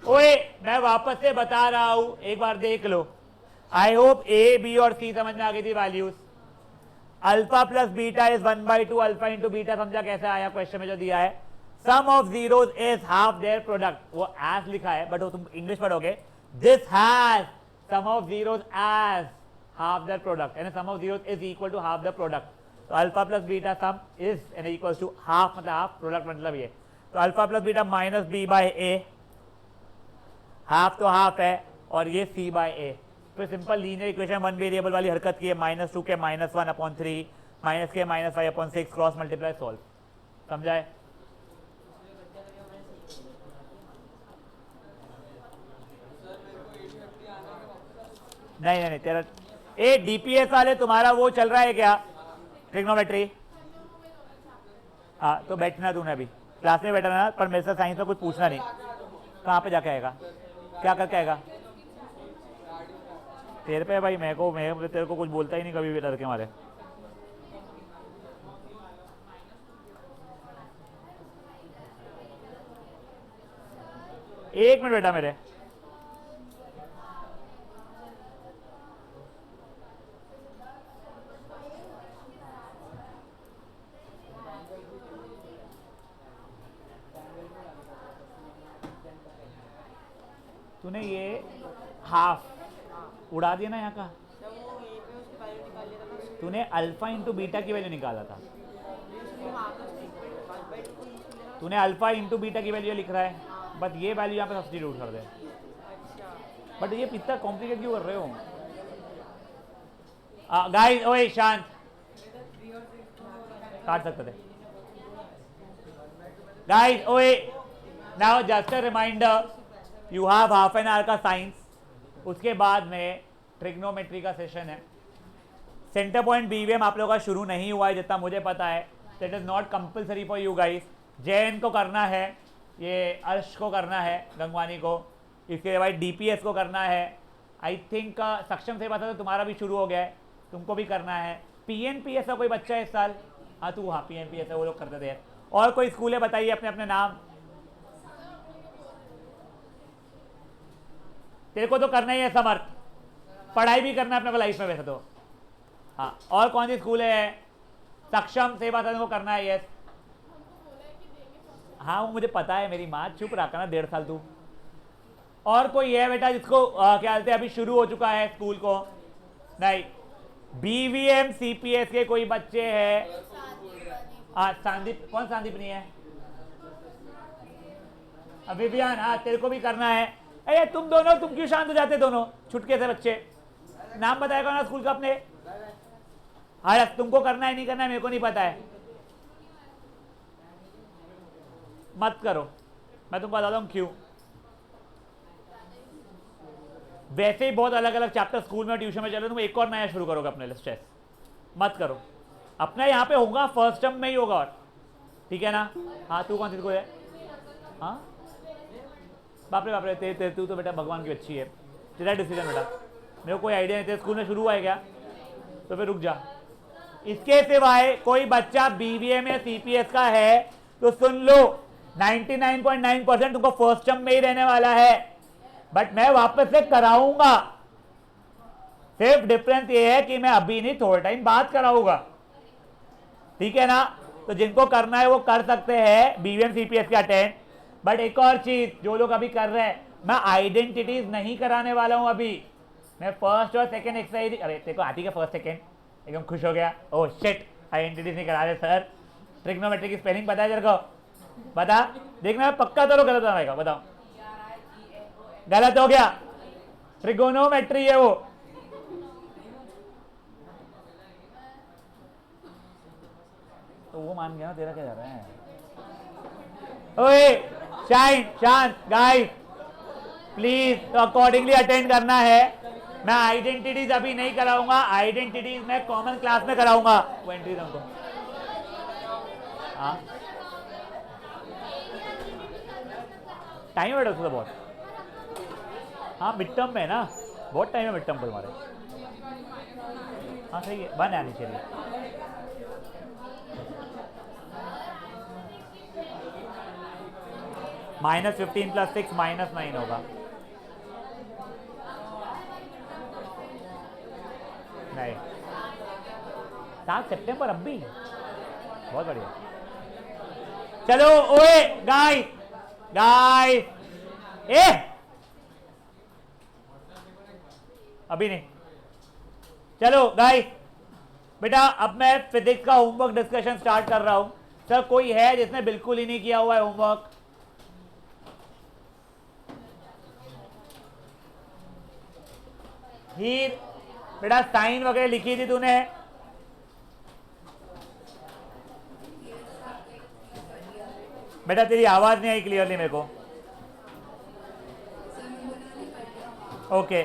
ओए मैं वापस से बता रहा हूं, एक बार देख लो। आई होप ए बी और सी समझ में आ गई थी values. Alpha plus beta is 1/2 alpha into beta, समझा कैसे आया क्वेश्चन में जो दिया है। Sum of zeros is half their product, वो एज लिखा है बट वो तुम इंग्लिश पढ़ोगे, this has sum of zeros as half their product, यानी sum of zeros is equal to half the product. तो alpha plus beta sum is an equal to half, मतलब half product मतलब ये। तो alpha plus beta minus b by a, half तो half है, और ये सी बाय ए। फिर सिंपल लीनियर इक्वेशन 1 वेरिएबल वाली हरकत की है, -2 के -1/3 माइनस के -5/6 क्रॉस मल्टीप्लाई सॉल्व, समझा है? नहीं नहीं तेरा ए डीपीएस वाले तुम्हारा वो चल रहा है क्या, ट्रिग्नोमेट्री? हाँ तो बैठना तूने अभी क्लास में बैठना ना, पर मेरे से साइंस में कुछ पूछना नहीं। कहाँ पे जाके आएगा, क्या करके आएगा? तेरे पे भाई, मैं तेरे को कुछ बोलता ही नहीं कभी भी डर के मारे। एक मिनट बेटा मेरे, तूने ये हाफ उड़ा दिया ना यहाँ का, तूने अल्फा इंटू बीटा की वैल्यू निकाला था, तूने अल्फा इंटू बीटा की वैल्यू लिख रहा है, बट ये वैल्यू यहाँ पे सब्स्टिट्यूट कर दे। बट ये इतना कॉम्प्लिकेट क्यों कर रहे हो गाइस? ओए शांत, काट सकते थे गाइस। ओए now just a reminder, you have half an hour का साइंस, उसके बाद में ट्रिग्नोमेट्री का सेशन है। सेंटर पॉइंट बीवीएम आप लोगों का शुरू नहीं हुआ है जितना मुझे पता है, that is not compulsory for you guys. Jain को करना है, ये अर्श को करना है, गंगवानी को, इसके बाद डीपीएस को करना है। आई थिंक सक्षम से बात है तो तुम्हारा भी शुरू हो गया है, तुमको भी करना है। पीएनपीएस का कोई बच्चा है इस साल? हाँ तू, हाँ पीएनपीएस है, वो लोग करते थे। और कोई स्कूल है बताइए अपने अपने नाम। तेरे को तो करना ही है समर्थ, पढ़ाई भी करना है अपने लाइफ में वैसे तो। हाँ और कौन सी स्कूल है? सक्षम सेवा सदन को करना है, यस। हाँ वो मुझे पता है, मेरी माँ, चुप रखा ना 1.5 साल तू। और कोई है बेटा जिसको क्या बोलते हैं अभी शुरू हो चुका है स्कूल को? नहीं। बीवीएम सीपीएस के कोई बच्चे हैं? संदीप, कौन संदीप नहीं है? अभियान, हाँ तेरे को भी करना है। अरे तुम दोनों, तुम क्यों शांत हो जाते दोनों छुटके से बच्चे? नाम बताएगा ना स्कूल का अपने? हाँ तुमको करना है नहीं करना है मेरे को नहीं पता है, मत करो, मैं तुमको बताता हूँ क्यों। वैसे ही बहुत अलग अलग चैप्टर स्कूल में ट्यूशन में चल रहे, तुम एक और नया शुरू करोगे अपने लिए, स्ट्रेस मत करो। अपना यहाँ पे होगा फर्स्ट टर्म में ही होगा, और ठीक है ना? हाँ तू कौन सी स्कूल है? हाँ बाप रे तेरे तू तो बेटा भगवान की अच्छी है, तेरा डिसीजन बेटा, मेरे को कोई आइडिया नहीं। तेरे स्कूल में शुरू हुआ है क्या? तो फिर रुक जा। इसके सिवाय कोई बच्चा बीवीएम या सीपीएस का है तो सुन लो, 99.9% तुमको फर्स्ट टर्म में ही रहने वाला है, बट मैं वापस से कराऊंगा। सिर्फ डिफरेंस ये है कि मैं अभी नहीं, थोड़ा टाइम बाद कराऊंगा, ठीक है ना? तो जिनको करना है वो कर सकते हैं बीवीएम सीपीएस के अटेंड। बट एक और चीज, जो लोग अभी कर रहे हैं, मैं आइडेंटिटीज नहीं कराने वाला हूं अभी, मैं फर्स्ट और सेकंड एक्सरसाइज। अरे तेरे को आती है फर्स्ट सेकंड? एकदम खुश हो गया, ओह शिट आइडेंटिटीज नहीं करा रहे सर। ट्रिग्नोमेट्री की स्पेलिंग पता है तेरे को? बता, देखना पक्का तो गलत बनाएगा, बताओ। गलत हो गया, ट्रिगोनोमेट्री है वो। तो वो मान गया ना, तेरा क्या जा रहा है? ओए शाइन, शांत गाइस प्लीज, तो अकॉर्डिंगली अटेंड करना है। मैं आइडेंटिटीज अभी नहीं कराऊंगा, आइडेंटिटीज मैं कॉमन क्लास में कराऊंगा। वो एंट्री दो उनको। हाँ टाइम है उसका बहुत। हाँ मिड टर्म में ना, बहुत टाइम है मिड टर्म पर हमारे। हाँ सही है, 1 आनी चाहिए। -15 + 6 -9 होगा। नहीं 7 सितंबर अब भी, बहुत बढ़िया। चलो ओए गाइस, गाइस ए अभी नहीं। चलो गाइस बेटा, अब मैं फिजिक्स का होमवर्क डिस्कशन स्टार्ट कर रहा हूं। सर कोई है जिसने बिल्कुल ही नहीं किया हुआ है होमवर्क? हीर बेटा साइन वगैरह लिखी थी तूने? बेटा तेरी आवाज नहीं आई क्लियरली मेरे को। ओके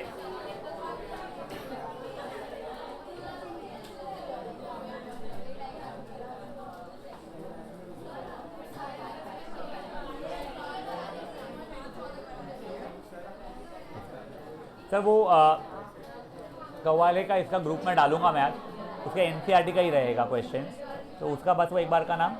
सर वो कव्वाले का इसका ग्रुप में डालूंगा मैं आज, उसके एनसीईआरटी का ही रहेगा क्वेश्चन, तो उसका बस वो एक बार का नाम,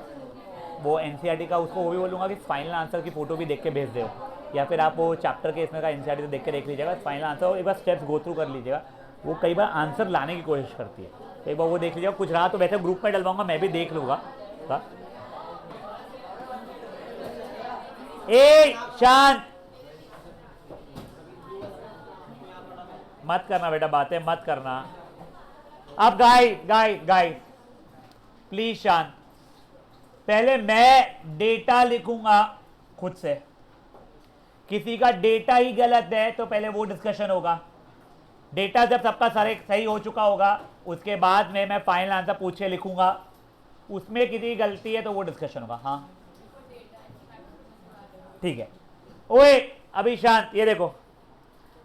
वो एनसीईआरटी का उसको वो भी बोलूँगा कि फाइनल आंसर की फोटो भी देख के भेज दो, या फिर आप वो चैप्टर के इसमें का एनसीईआरटी तो देख के देख लीजिएगा, फाइनल आंसर एक बार स्टेप्स गो थ्रू कर लीजिएगा। वो कई बार आंसर लाने की कोशिश करती है, तो एक बार वो देख लीजिएगा। कुछ रहा तो वैसे ग्रुप में डलवाऊंगा, मैं भी देख लूँगा। ए शांत मत करना बेटा, बातें मत करना। अब गाइस प्लीज शांत। पहले मैं डेटा लिखूंगा खुद से, किसी का डेटा ही गलत है तो पहले वो डिस्कशन होगा। डेटा जब सबका सारे सही हो चुका होगा उसके बाद में मैं फाइनल आंसर पूछ के लिखूंगा, उसमें किसी की गलती है तो वो डिस्कशन होगा। हाँ ठीक है। ओए अभी शांत, ये देखो,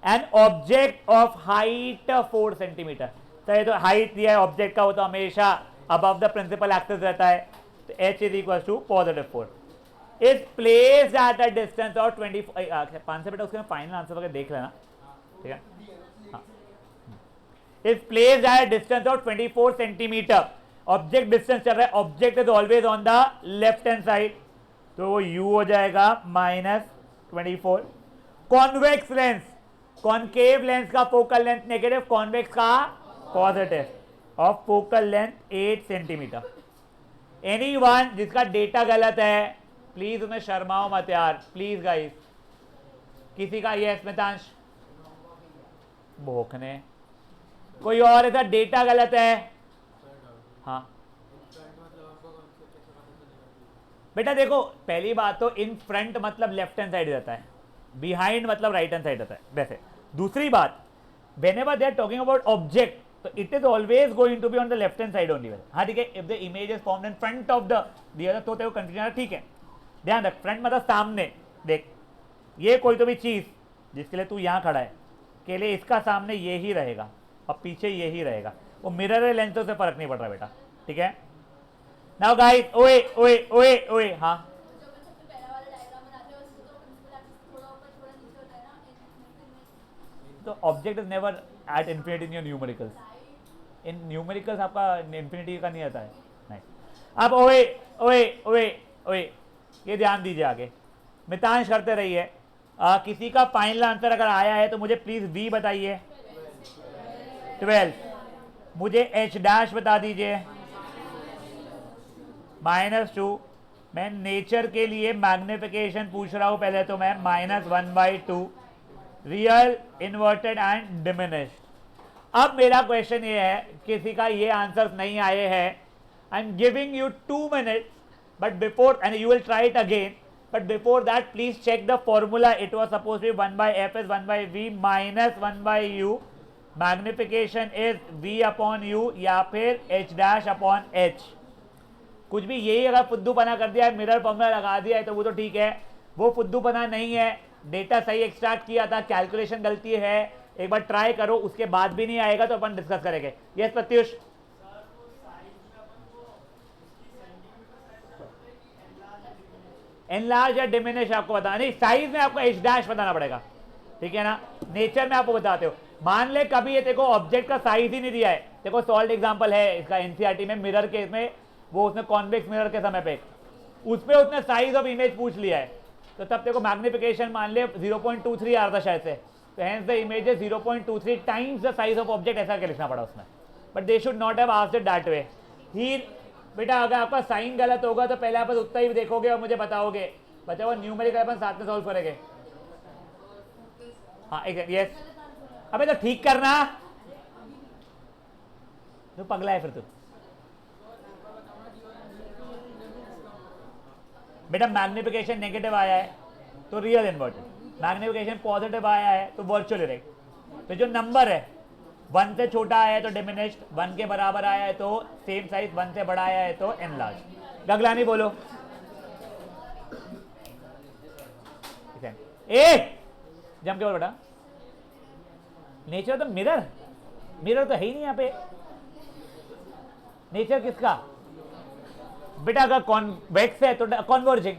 an object of height 4 centimetre, तो ये तो हाइट दिया है ऑब्जेक्ट का, वो तो हमेशा अबव द प्रिंसिपल एक्सिस रहता है, तो h is equal to +4 is placed at a distance of 25। 5 से बेटा उसके फाइनल आंसर वगैरह देख लेना, ठीक है। हाँ is placed at distance of 24 centimetre, object distance चल रहा है, object is always on the left hand side, तो वो u हो जाएगा -24। कॉन्वेक्स लेंस, कॉनकेव लेंस का फोकल लेंथ नेगेटिव, कॉन्वेक्स का positive, of focal length 8 centimetre. Anyone जिसका डेटा गलत है प्लीज उन्हें शर्माओ मत यार, प्लीज गाइस। किसी का ये स्मितांश भोखने, कोई और ऐसा डेटा गलत है? हाँ बेटा देखो, पहली बात तो इन फ्रंट मतलब लेफ्ट हैंड साइड रहता है, बिहाइंड मतलब राइट हैंड साइड रहता है वैसे। दूसरी बात, whenever they are talking about object, तो it is always going to be on the left hand side only। हाँ ठीक है, if the image is formed in front of the other, तो तेरे को कंफ्यूजन है, ठीक है। ध्यान रख, फ्रंट मतलब सामने। देख ये कोई तो भी चीज जिसके लिए तू यहाँ खड़ा है के लिए इसका सामने ये ही रहेगा और पीछे ये ही रहेगा, वो मिरर लेंसों से फर्क नहीं पड़ रहा बेटा, ठीक है। नाउ गाइस, ओए ओए ओए ओए, हाँ तो object is never at infinity in your numericals, in numericals आपका इन्फिनिटी का नहीं आता है, नहीं। अब ओए ओए ओए ओए ये ध्यान दीजिए, आगे मितांश करते रहिए। किसी का फाइनल आंसर अगर आया है तो मुझे प्लीज v बताइए, 12। मुझे h' बता दीजिए, -2। मैं नेचर के लिए मैग्निफिकेशन पूछ रहा हूं पहले, तो मैं -1/2 रियल, इन्वर्टेड एंड डिमिनिश्ड। अब मेरा क्वेश्चन ये है, किसी का ये आंसर नहीं आए हैं, I am giving you 2 minutes, but before and you will try it again, but before that please check the formula. It was supposed to be 1 by f is 1 by v minus 1 by u, magnification is v upon u या फिर h dash upon h. कुछ भी यही अगर फुद्दूपना कर दिया है, mirror formula लगा दिया है तो वो तो ठीक है, वो फुद्दूपना नहीं है. डेटा सही एक्सट्रैक्ट किया था, कैलकुलेशन गलती है, एक बार ट्राई करो, उसके बाद भी नहीं आएगा तो अपन डिस्कस करेंगे. यस प्रत्युष. एनलार्ज या डिमिनिश आपको बताना नहीं, साइज में आपको एच डैश बताना पड़ेगा, ठीक है ना. नेचर में आपको बताते हो. मान ले कभी ये देखो ऑब्जेक्ट का साइज ही नहीं दिया है. देखो सॉल्ट एग्जांपल है इसका एनसीईआरटी में, मिरर के इसमें वो उसने कॉन्वेक्स मिरर के समय पे उस पे उसने साइज ऑफ इमेज पूछ लिया है, तो तब देखो मैग्निफिकेशन मान ले 0.23 आ रहा था शायद से, तो hence the image is 0.23 times the size of object, ऐसा क्या लिखना पड़ा उसमें. But they should not have asked it that way. ही बेटा अगर आपका साइन गलत होगा तो पहले आप उतना ही देखोगे और मुझे बताओगे. बच्चा वो न्यूमेरिकल अपन साथ में सॉल्व करेंगे. हाँ यस. अबे तो ठीक करना, तो पगला है फिर तू. बेटा मैग्निफिकेशन नेगेटिव आया है तो रियल इन्वर्टेड, मैग्निफिकेशन पॉजिटिव आया है तो वर्चुअल इरेक्ट. तो जो नंबर है 1 से छोटा आया है तो डिमिनिश्ड, 1 के बराबर आया है तो सेम साइज, 1 से बड़ा आया है तो एनलार्ज. गगलानी बोलो. ए जम के बोल बेटा. नेचर तो मिरर, मिरर तो है ही नहीं यहाँ पे. नेचर किसका बेटा? अगर कॉन्वेक्स है तो converging,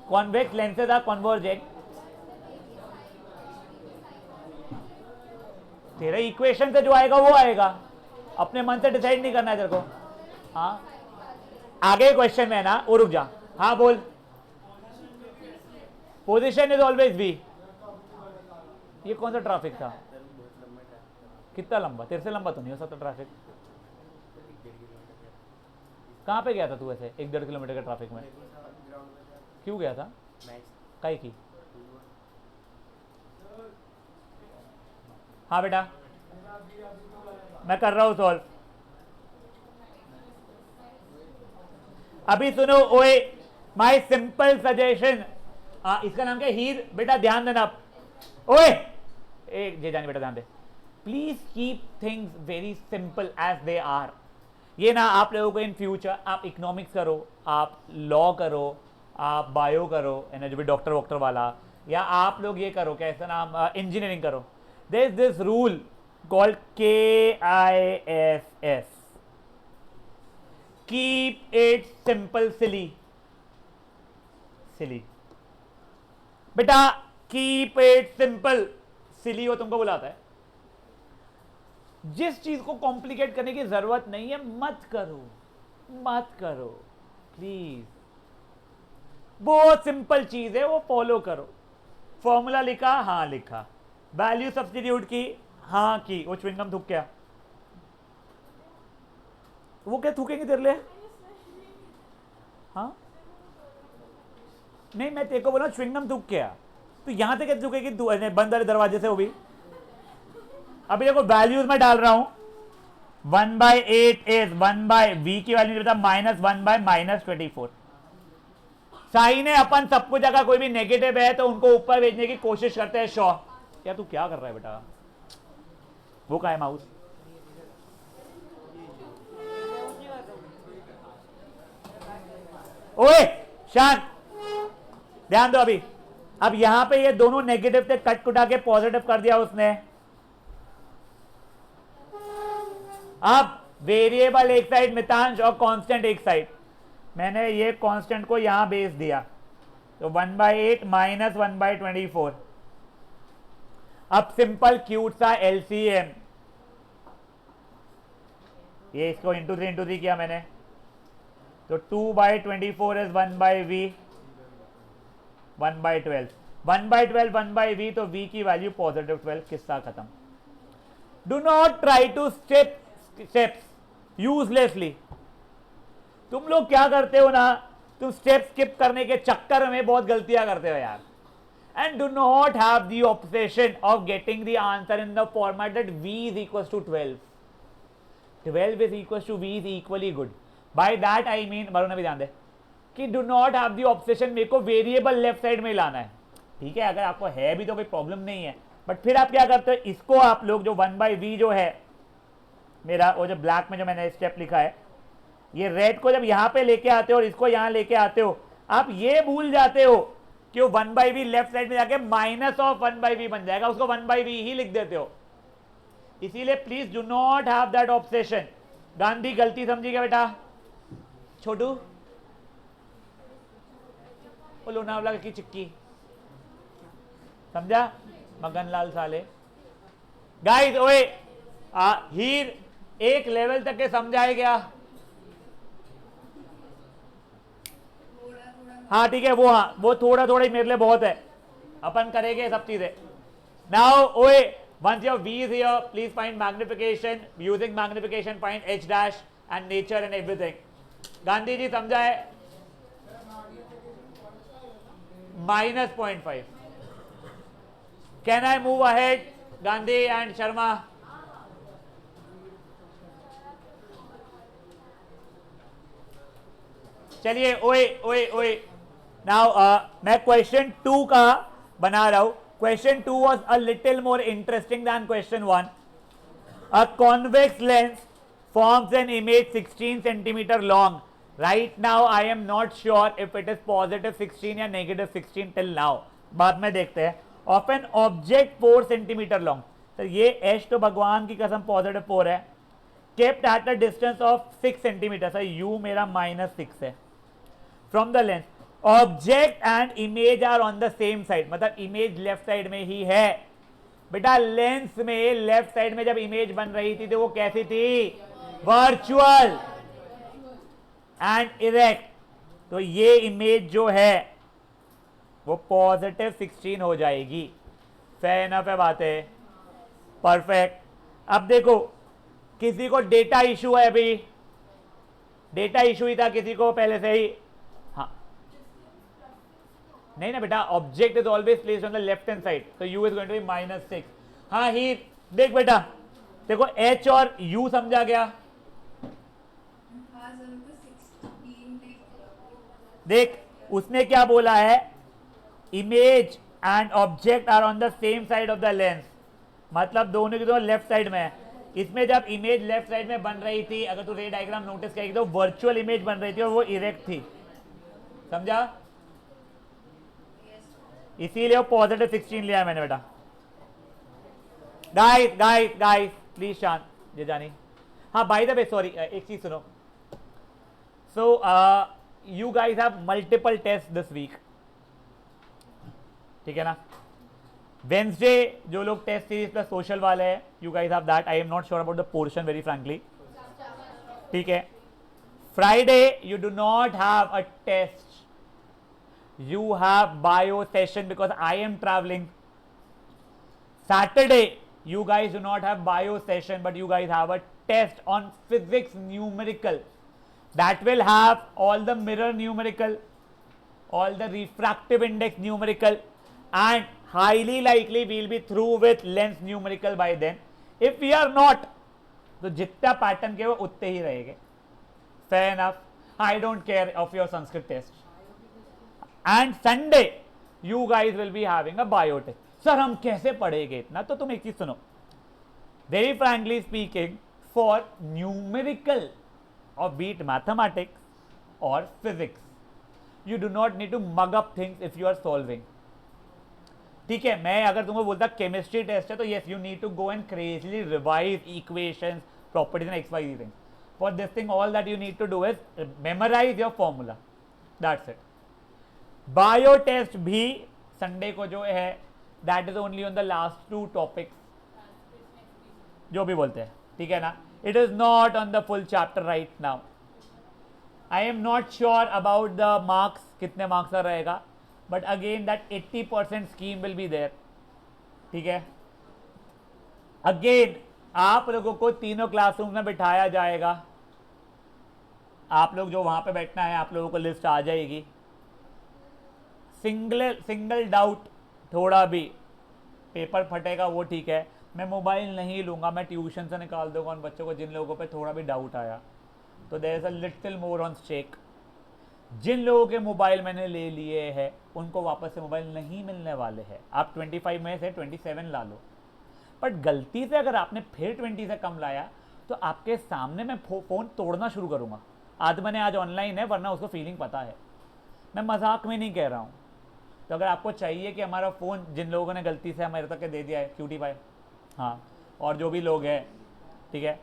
convex lenses are converging. तेरे इक्वेशन से जो आएगा वो आएगा, अपने मन से डिसाइड नहीं करना है तेरे को. हाँ आगे क्वेश्चन में है ना, वो रुक जा. हाँ बोल. Position is always v. ये कौन सा ट्रैफिक था? कितना लंबा? तेरे से लंबा तो नहीं हो सकता ट्रैफिक. कहाँ पे गया था तू ऐसे 1-1.5 किलोमीटर के ट्रैफिक में? क्यों गया था? काहे की? हाँ बेटा मैं कर रहा हूं सॉल्व. अभी सुनो ओए, माय सिंपल सजेशन. इसका नाम क्या? हीर. बेटा ध्यान देना. ओए एक जे जानी बेटा ध्यान दे. Please keep things very simple as they are. ये ना आप लोगों को इन फ्यूचर आप इकोनॉमिक्स करो, आप लॉ करो, आप बायो करो, जो भी डॉक्टर वॉक्टर वाला, या आप लोग ये करो कैसा नाम इंजीनियरिंग करो. There is this rule called KISS. Keep it simple silly. Silly बेटा, कीप इट सिंपल. सिली वो तुमको बुलाता है. जिस चीज को कॉम्प्लिकेट करने की जरूरत नहीं है मत करो, मत करो प्लीज. बहुत सिंपल चीज है, वो फॉलो करो. फॉर्मूला लिखा, हाँ लिखा. वैल्यू सब्स्टिट्यूट की, हाँ की. वो च्युइंगम थूक क्या? वो क्या थूकेंगे तेरे लिए? हाँ नहीं मैं तेरे को बोला च्युइंगम थूक क्या, तो यहां से क्या थूकेगी तू? बंद वाले दरवाजे से. वो भी अभी देखो वैल्यूज में डाल रहा हूं. 1/8 इज 1/v की वैल्यू बता -1/-24. साइन है अपन सब कुछ, अगर कोई भी नेगेटिव है तो उनको ऊपर भेजने की कोशिश करते हैं. शो क्या तू क्या कर रहा है बेटा? वो कहाँ है माउस? ओए शांत ध्यान दो. अभी अब यहां पे ये दोनों नेगेटिव थे, कट कुटा के पॉजिटिव कर दिया उसने. अब वेरिएबल एक साइड मितांश और कांस्टेंट एक साइड. मैंने ये कांस्टेंट को यहां बेस दिया तो 1/8 -1/24. अब सिंपल क्यूट सा LCM. ये इसको इंटू 3 किया मैंने तो 2/24 इज 1/v 1/12. 1/12 1/v तो v की वैल्यू +12. किस्सा खत्म. Do not try two steps uselessly. तुम लोग क्या करते हो ना, तुम स्टेप स्किप करने के चक्कर में बहुत गलतियां करते हो यार. And do not have the obsession of getting the answer in the format that v is equals to 12. 12 is equals to v is equally good. By that I mean, Varun भी ध्यान दे, कि do not have the obsession, मेरे को variable left side में लाना है। ठीक है, अगर आपको है भी तो कोई प्रॉब्लम नहीं है, बट फिर आप क्या करते हो, इसको आप लोग जो 1/v जो है मेरा, वो जो ब्लैक में जो मैंने स्टेप लिखा है, ये रेड को जब यहां पे लेके आते हो और इसको यहां लेके आते हो, आप ये भूल जाते हो कि वो 1/v लेफ्ट साइड में जाके -1/v बन जाएगा, उसको 1/v ही लिख देते हो। इसीलिए please do not have that obsession. Gandhi गलती समझी क्या बेटा? छोटू वो लोनावला की चिक्की, समझा? मगनलाल साले। गाइस ओए हीर एक लेवल तक के समझाए क्या? हाँ ठीक है, वो हाँ वो थोड़ा थोड़ा ही मेरे लिए बहुत है, अपन करेंगे सब चीजें। नाउ ओए once your v is here, please find magnification. Using magnification find h dash and nature and everything. Gandhi ji समझा है? -0.5. Can I move ahead, Gandhi and Sharma? चलिए ओए ओए ओए नाउ मैं क्वेश्चन 2 का बना रहा हूं। Question 2 was a little more interesting than question 1। A convex lens forms an image 16 centimeter long. Right now I am not sure if it is +16 या -16 till now, बाद में देखते हैं। Of an object 4 centimeter long, तो ये h तो भगवान की कसम +4 है, kept at a distance of 6 centimeter, sir u मेरा -6 है from the lens. Object and image are on the same side, मतलब image लेफ्ट साइड में ही है। बेटा लेंस में लेफ्ट साइड में जब इमेज बन रही थी तो वो कैसी थी? Virtual and erect. तो ये इमेज जो है वो +16 हो जाएगी। फेयर इनफ है बातें? परफेक्ट। अब देखो किसी को डेटा इशू है, अभी डेटा इशू ही था किसी को पहले से ही। हाँ नहीं ना बेटा, object is always placed on the left hand side, तो u is going to be -6। हाँ ही देख बेटा, देखो h और u समझा गया? देख उसने क्या बोला है, image and object are on the same side of the lens, मतलब दोनों की दोनों लेफ्ट साइड में है। इसमें जब इमेज लेफ्ट साइड में बन रही थी, अगर तू रे डायग्राम नोटिस करेगी तो वर्चुअल इमेज बन रही थी और वो इरेक्ट थी, समझा? इसीलिए वो +16 लिया है मैंने बेटा। गाइस गाइस गाइस प्लीज शांत, ये जानी। हाँ बाय द वे सॉरी, एक चीज सुनो। So you guys have multiple test this week, ठीक है ना? वेंसडे जो लोग टेस्ट सीरीज प्लस सोशल वाले हैं, you guys have that. I am not sure about the portion very frankly, ठीक है? Friday you do not have a test, you have bio session because I am traveling. Saturday you guys do not have bio session, but you guys have a test on physics numerical that will have all the mirror numerical, all the refractive index numerical, and highly likely we will be through with lens numerical by then. If we are not, तो जितना pattern के वो उतने ही रहेंगे। Fair enough. I don't care of your Sanskrit test. And Sunday you guys will be having a bio test. Sir हम कैसे पढ़ेंगे इतना? तो तुम एक चीज सुनो, very frankly speaking, for numerical और बीट मैथमेटिक्स और physics, you do not need to mug up things if you are solving, ठीक है? मैं अगर तुमको बोलता केमिस्ट्री टेस्ट है तो yes you need to go and crazily revise equations, properties and XYZ things. For this thing all that you need to do is memorise your formula, that's it. Bio test भी Sunday को जो है, that is only on the last 2 topics, जो भी बोलते हैं, ठीक है ना? It is not on the full chapter right now. I am not sure about the marks, कितने मार्क्स का रहेगा, but again that 80% scheme will be there, ठीक है? अगेन आप लोगों को तीनों क्लासरूम में बिठाया जाएगा, आप लोग जो वहां पे बैठना है आप लोगों को लिस्ट आ जाएगी। सिंगल डाउट थोड़ा भी पेपर फटेगा वो ठीक है, मैं मोबाइल नहीं लूँगा, मैं ट्यूशन से निकाल दूंगा उन बच्चों को जिन लोगों पे थोड़ा भी डाउट आया, तो there is a little more on stake. जिन लोगों के मोबाइल मैंने ले लिए हैं उनको वापस से मोबाइल नहीं मिलने वाले हैं। आप 25 में से 27 ला लो, बट गलती से अगर आपने फिर 20 से कम लाया तो आपके सामने मैं फ़ोन तोड़ना शुरू करूँगा। आदमी ने आज ऑनलाइन है, वरना उसको फीलिंग पता है, मैं मजाक में नहीं कह रहा हूँ। तो अगर आपको चाहिए कि हमारा फ़ोन जिन लोगों ने गलती से हमारे तक के दे दिया है, क्यूटी भाई, हाँ, और जो भी लोग हैं, ठीक है,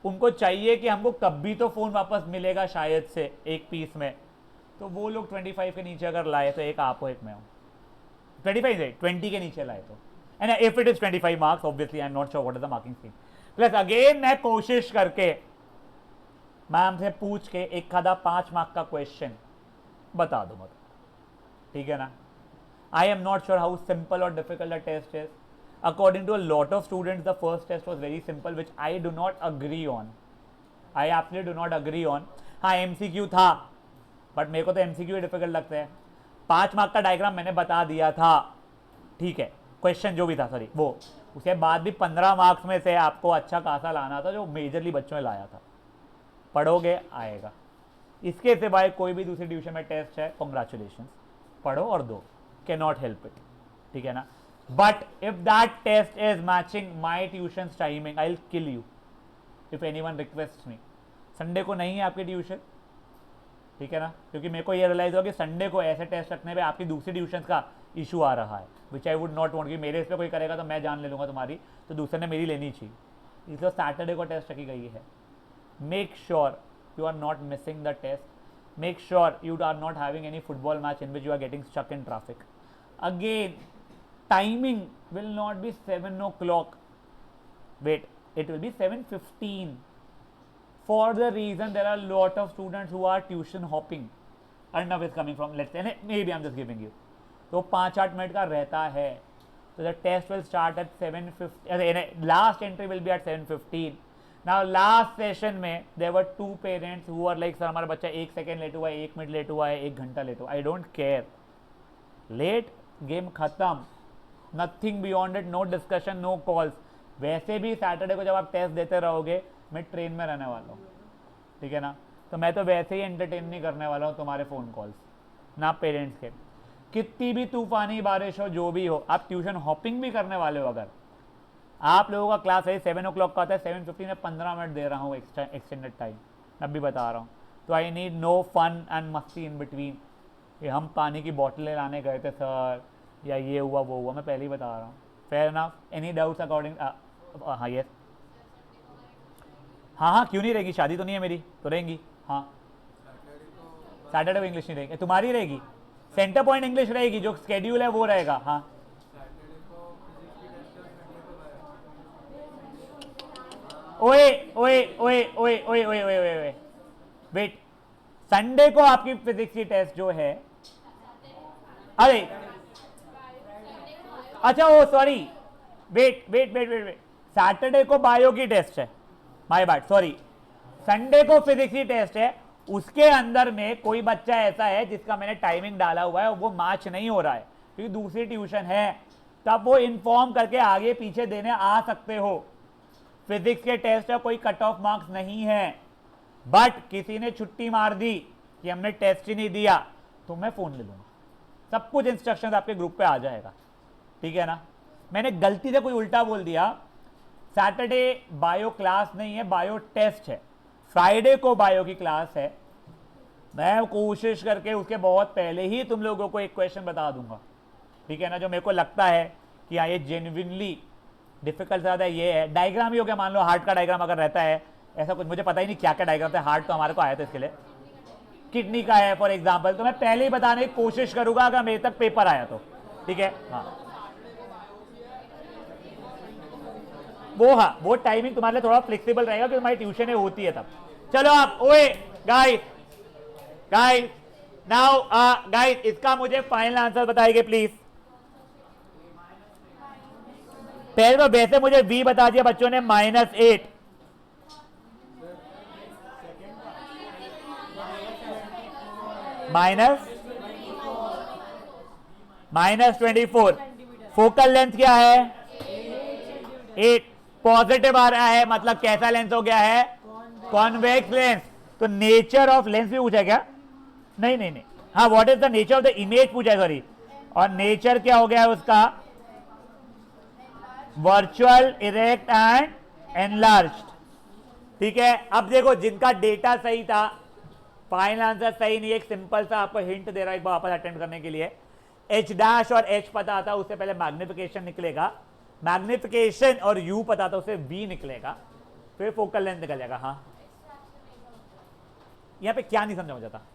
उनको चाहिए कि हमको कभी तो फ़ोन वापस मिलेगा शायद से एक पीस में, तो वो लोग 25 के नीचे अगर लाए तो एक आप हो, एक मैं हूँ। 25 से 20 के नीचे लाए तो, and if it is 25 marks obviously I am not sure what is the marking scheme. Plus again मैं कोशिश करके मैम से पूछ के एक आधा 5 मार्क का क्वेश्चन बता दूंगा, ठीक है ना। I am not sure how simple और difficult the test is. According to a lot of students the first test was very simple, which I do not agree on, I absolutely do not agree on. हाँ, MCQ था, but मेरे को तो MCQ difficult लगता है। 5 mark का diagram मैंने बता दिया था, ठीक है, क्वेश्चन जो भी था, सॉरी वो, उसके बाद भी 15 मार्क्स में से आपको अच्छा खासा लाना था जो मेजरली बच्चों ने लाया था। पढ़ोगे आएगा। इसके सिवाय कोई भी दूसरी डिवीजन में टेस्ट है, कॉन्ग्रेचुलेशन, पढ़ो और दो, कैन नॉट हेल्प इट, ठीक है ना। But if that test is matching my tuition timing I will kill you if anyone request me. Sunday को नहीं है आपकी ट्यूशन, ठीक है ना, क्योंकि मेरे को ये रियलाइज हुआ कि संडे को ऐसे टेस्ट रखने पे आपकी दूसरी ट्यूशन का इशू आ रहा है, विच आई वुड नॉट वांट, कि मेरे इस पर कोई करेगा तो मैं जान ले लूँगा तुम्हारी, तो दूसरे ने मेरी लेनी चाहिए, इसलिए सैटरडे को टेस्ट रखी गई है। Make sure you are not missing the test, make sure you are not having any football match in which you are getting stuck in traffic. Again timing will not be 7 o'clock, wait, it will be 7:15. For the reason there are a lot of students who are tuition hopping. Arnav is coming from, let's say, maybe I'm just giving you, तो 5-8 minute का रहता है, so the test will start at 7:50, last entry will be at 7:15. Now last session में there were 2 parents who were like, sir हमारा बच्चा 1 second let हुआ है, 1 minute late हुआ है, 1 घंटा लेट हुआ, I don't care, late, game खत्म, nothing beyond it, no discussion, no calls. वैसे भी सैटरडे को जब आप टेस्ट देते रहोगे मैं ट्रेन में रहने वाला हूँ, ठीक है ना, तो मैं तो वैसे ही एंटरटेन नहीं करने वाला हूँ तुम्हारे फ़ोन कॉल्स, ना पेरेंट्स के। कितनी भी तूफानी बारिश हो, जो भी हो, आप ट्यूशन हॉपिंग भी करने वाले हो, अगर आप लोगों का क्लास है 7 o'clock का आता है, 7:15 में 15 मिनट दे रहा हूँ एक्स्ट्रा एक्सटेंडेड टाइम, मैं भी बता रहा हूँ, तो I need no fun and मस्ती इन बिटवीन। ये हम पानी की बॉटलें लाने गए थे सर, या ये हुआ वो हुआ, मैं पहले ही बता रहा हूँ। Fair enough, any doubts according, हाँ यस, हाँ हाँ, क्यों नहीं रहेगी, शादी तो नहीं है मेरी, तो रहेंगी, हाँ। सैटरडे को इंग्लिश नहीं रहेगी, तुम्हारी रहेगी, सेंटर पॉइंट इंग्लिश रहेगी, जो स्केड्यूल है वो रहेगा, हाँ। ओए ओए ओए ओए ओए ओए ओए ओए, वेट, संडे को आपकी फिजिक्स की टेस्ट जो है, अरे अच्छा, oh sorry, wait wait wait wait wait, Saturday को बायो की टेस्ट है, माय बैड, सॉरी, संडे को फिजिक्स की टेस्ट है। उसके अंदर में कोई बच्चा ऐसा है जिसका मैंने टाइमिंग डाला हुआ है और वो मैच नहीं हो रहा है क्योंकि दूसरी ट्यूशन है, तब वो इन्फॉर्म करके आगे पीछे देने आ सकते हो। फिजिक्स के टेस्ट का कोई कट ऑफ मार्क्स नहीं है, बट किसी ने छुट्टी मार दी कि हमने टेस्ट ही नहीं दिया तो मैं फोन ले लूंगा, सब कुछ इंस्ट्रक्शंस आपके ग्रुप पे आ जाएगा, ठीक है ना। मैंने गलती से कोई उल्टा बोल दिया, सैटरडे बायो क्लास नहीं है, बायो टेस्ट है, फ्राइडे को बायो की क्लास है। मैं कोशिश करके उसके बहुत पहले ही तुम लोगों को एक क्वेश्चन बता दूंगा, ठीक है ना, जो मेरे को लगता है कि हाँ ये जेन्युइनली डिफिकल्ट ज़्यादा ये है। डायग्राम ही हो गया, मान लो हार्ट का डायग्राम अगर रहता है, ऐसा कुछ मुझे पता ही नहीं क्या क्या डायग्राम था, हार्ट तो हमारे को आया था इसके लिए, किडनी का है फॉर एग्जाम्पल, तो मैं पहले ही बताने की कोशिश करूंगा अगर मेरे तक पेपर आया तो, ठीक है। हाँ वो टाइमिंग तुम्हारे लिए थोड़ा फ्लेक्सिबल रहेगा क्योंकि तुम्हारी ट्यूशन होती है तब। चलो आप, ओए गाइस गाइस नाउ गाइस, इसका मुझे फाइनल आंसर बताइए प्लीज। पहले तो वैसे मुझे v बता दिया बच्चों ने, -8, -24, फोकल लेंथ क्या है 8, पॉजिटिव आ रहा है, मतलब कैसा लेंस हो गया है, कॉन्वेक्स लेंस। तो नेचर ऑफ लेंस भी पूछा क्या, नहीं नहीं नहीं, हाँ what is the nature of the image पूछा है, सॉरी, और नेचर क्या हो गया है उसका, वर्चुअल, इरेक्ट एंड एनलार्ज्ड। ठीक है, अब देखो जिनका डेटा सही था, फाइनल आंसर सही नहीं, एक सिंपल सा आपको हिंट दे रहा हूं एक बार वापस अटेम्प्ट करने के लिए। एच डैश और एच पता था, उससे पहले मैग्निफिकेशन निकलेगा, मैग्निफिकेशन और यू पता था, उससे वी निकलेगा, फिर फोकल लेंथ निकल जाएगा। हाँ यहाँ पे क्या नहीं समझा मुझे था,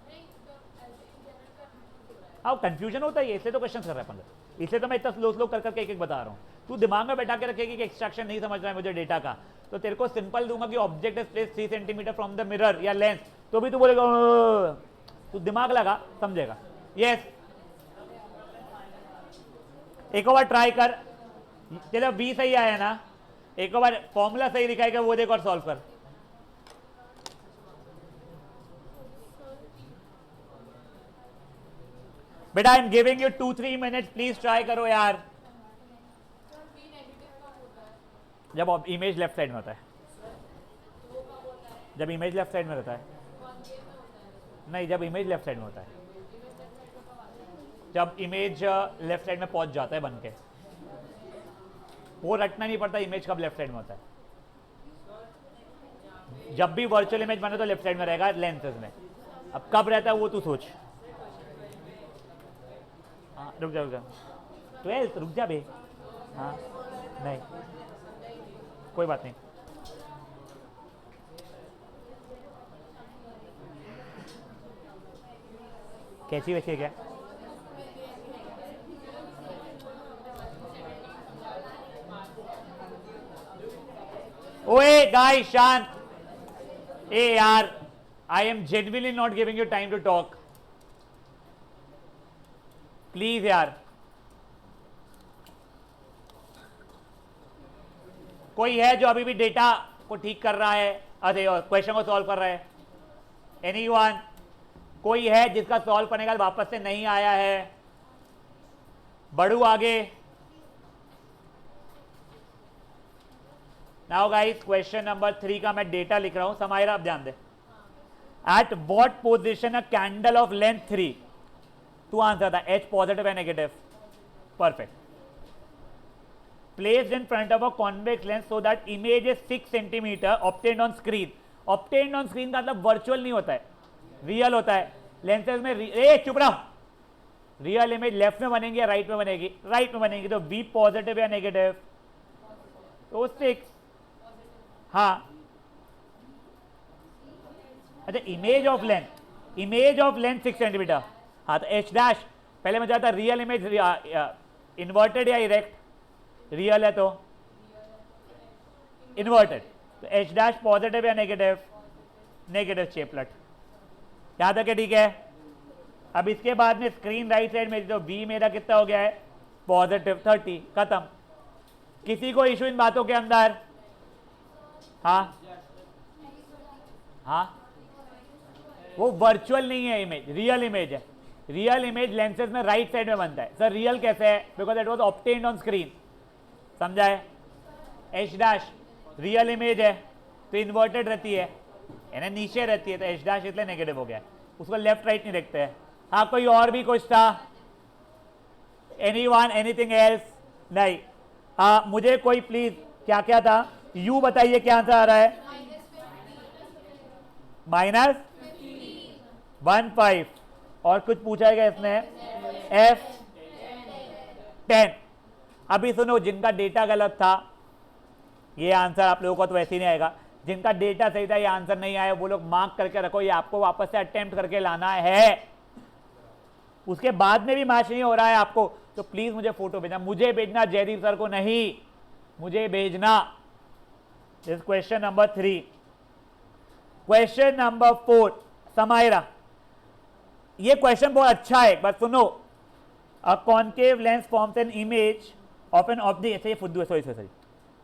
हाँ कंफ्यूजन होता है, इसलिए तो क्वेश्चन कर रहे हैं अपन, इसलिए तो मैं इतना स्लो स्लो कर करके एक एक बता रहा हूँ। तू दिमाग में बैठा के रखेगी कि एक्सट्रैक्शन नहीं समझ रहा है मुझे डेटा का, तो तेरे को सिंपल दूंगा कि object is placed 3 centimetre from the mirror या लेंस, तो भी तू बोलेगा तू दिमाग लगा समझेगा। यस एक बार ट्राई कर, चलो बी सही आया ना, एक बार फॉर्मूला सही दिखाएगा वो देख और सॉल्व कर। बेटा I am giving you 2-3 minutes, please try करो यार। जब इमेज लेफ्ट साइड में होता है, जब इमेज लेफ्ट साइड में रहता है, नहीं जब इमेज लेफ्ट साइड में होता है, जब इमेज लेफ्ट साइड में पहुंच जाता है बन के, वो रटना नहीं पड़ता इमेज कब लेफ्ट साइड में होता है। जब भी वर्चुअल इमेज बने तो लेफ्ट साइड में रहेगा लेंसेज में, अब कब रहता है वो तू सोच। हाँ रुक जा 12 रुक जा बे, हाँ नहीं कोई बात नहीं, कैसी वैसी है क्या, ओए गाइस शांत, ए यार I am genuinely not giving you time to talk, please यार। कोई है जो अभी भी डेटा को ठीक कर रहा है, अरे क्वेश्चन को सॉल्व कर रहा है, एनीवन? कोई है जिसका सॉल्व करने के बाद वापस से नहीं आया है? बढ़ू आगे। नाउ गाइस क्वेश्चन नंबर 3 का मैं डेटा लिख रहा हूं, समायरा आप ध्यान दे। At what position a candle of length 3, तू आंसर था एच पॉजिटिव है negative, perfect, placed in front of a convex lens so that image is 6 centimeter obtained on screen। obtained on screen का मतलब वर्चुअल नहीं होता है, real होता है। लेंसेज में ए चुप रहो, रियल इमेज लेफ्ट में बनेगी या राइट में बनेगी? राइट में बनेगी, तो बी पॉजिटिव या नेगेटिव? तो 6, हाँ अच्छा image of length, image of length 6 centimetre, हाँ तो एच डैश पहले मैं चाहता रियल इमेज इन्वर्टेड या इरेक्ट, रियल है तो इन्वर्टेड, तो एच डैश पॉजिटिव या नेगेटिव? नेगेटिव चेपलट, यहां तक है ठीक है। अब इसके बाद में स्क्रीन राइट साइड में, तो बी मेरा कितना हो गया है पॉजिटिव 30, खत्म। किसी को इशू इन बातों के अंदर? हाँ हाँ वो वर्चुअल नहीं है इमेज, रियल इमेज है। रियल इमेज लेंसेज में राइट साइड में बनता है। सर रियल कैसे है? Because it was obtained on screen, समझा है? एच डैश रियल इमेज है तो इन्वर्टेड रहती है, यानी नीचे रहती है, तो एच डैश इसलिए नेगेटिव हो गया, उसको लेफ्ट राइट नहीं देखते हैं। हाँ कोई और भी कुछ था? Anyone, anything else? नहीं। हाँ मुझे कोई प्लीज, क्या क्या था? यू बताइए क्या आंसर आ रहा है? -15। और कुछ पूछा गया इसने? F10। अभी सुनो, जिनका डेटा गलत था ये आंसर आप लोगों को तो वैसे ही नहीं आएगा, जिनका डेटा सही था ये आंसर नहीं आया, वो लोग मार्क करके रखो, ये आपको वापस से अटेम्प्ट करके लाना है। उसके बाद में भी मैच नहीं हो रहा है आपको, तो प्लीज मुझे फोटो भेजना, मुझे भेजना, जयदीप सर को नहीं, मुझे भेजना। This question number 3। Question number 4 Samaira, ये क्वेश्चन बहुत अच्छा है, बस सुनो। A concave lens forms an image of an object, ये फुद्दू है, sorry,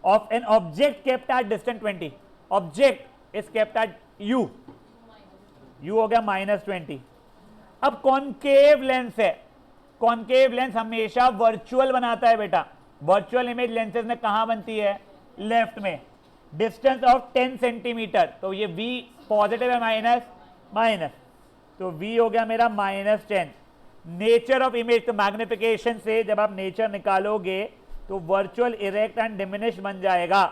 of an object kept at distance 20। Object is kept at you हो गया -20। अब कॉन्केव लेंस है, कॉन्केव लेंस हमेशा वर्चुअल बनाता है बेटा। वर्चुअल इमेज लेंसेज में कहां बनती है? लेफ्ट में, डिस्टेंस ऑफ 10 सेंटीमीटर, तो ये v पॉजिटिव है माइनस, तो v हो गया मेरा -10। नेचर ऑफ इमेज, तो मैग्निफिकेशन से जब आप नेचर निकालोगे तो वर्चुअल इरेक्ट एंड डिमिनिश बन जाएगा।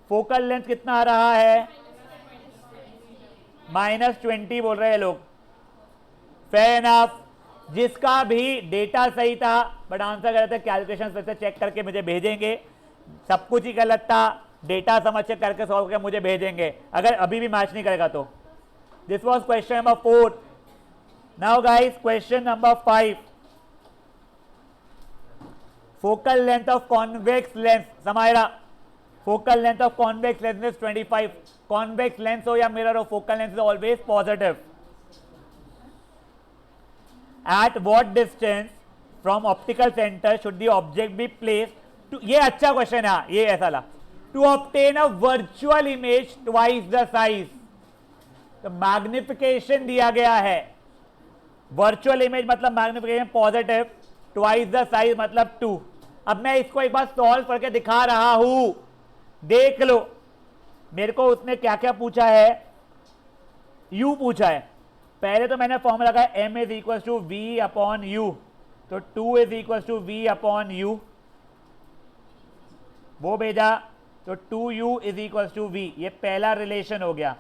फोकल लेंथ कितना आ रहा है? -20 बोल रहे हैं लोग। Fair enough. जिसका भी डेटा सही था बट आंसर गलत है, कैलकुलेशन फिर से चेक करके मुझे भेजेंगे। सब कुछ ही गलत था, डेटा समझ के करके सॉल्व करके मुझे भेजेंगे, अगर अभी भी मैच नहीं करेगा तो। This was question number 4। Now guys question number 5। Focal length of convex lens, Samaira focal length of convex lens is 25। Convex lens हो या मिरर हो, focal length is always positive. At what distance from optical center should the object be placed to, ये अच्छा question है, ये ऐसा ला, to obtain a virtual image twice the size। तो magnification दिया गया है, वर्चुअल इमेज मतलब magnification positive, twice the size मतलब 2। अब मैं इसको एक बार सॉल्व करके दिखा रहा हूं, देख लो। मेरे को उसने क्या क्या पूछा है, u पूछा है। पहले तो मैंने फॉर्मूला लगाया m is equal to v upon u, तो 2 is equal to v upon u, वो भेजा, तो 2u is equal to we. ये पहला रिलेशन हो गया।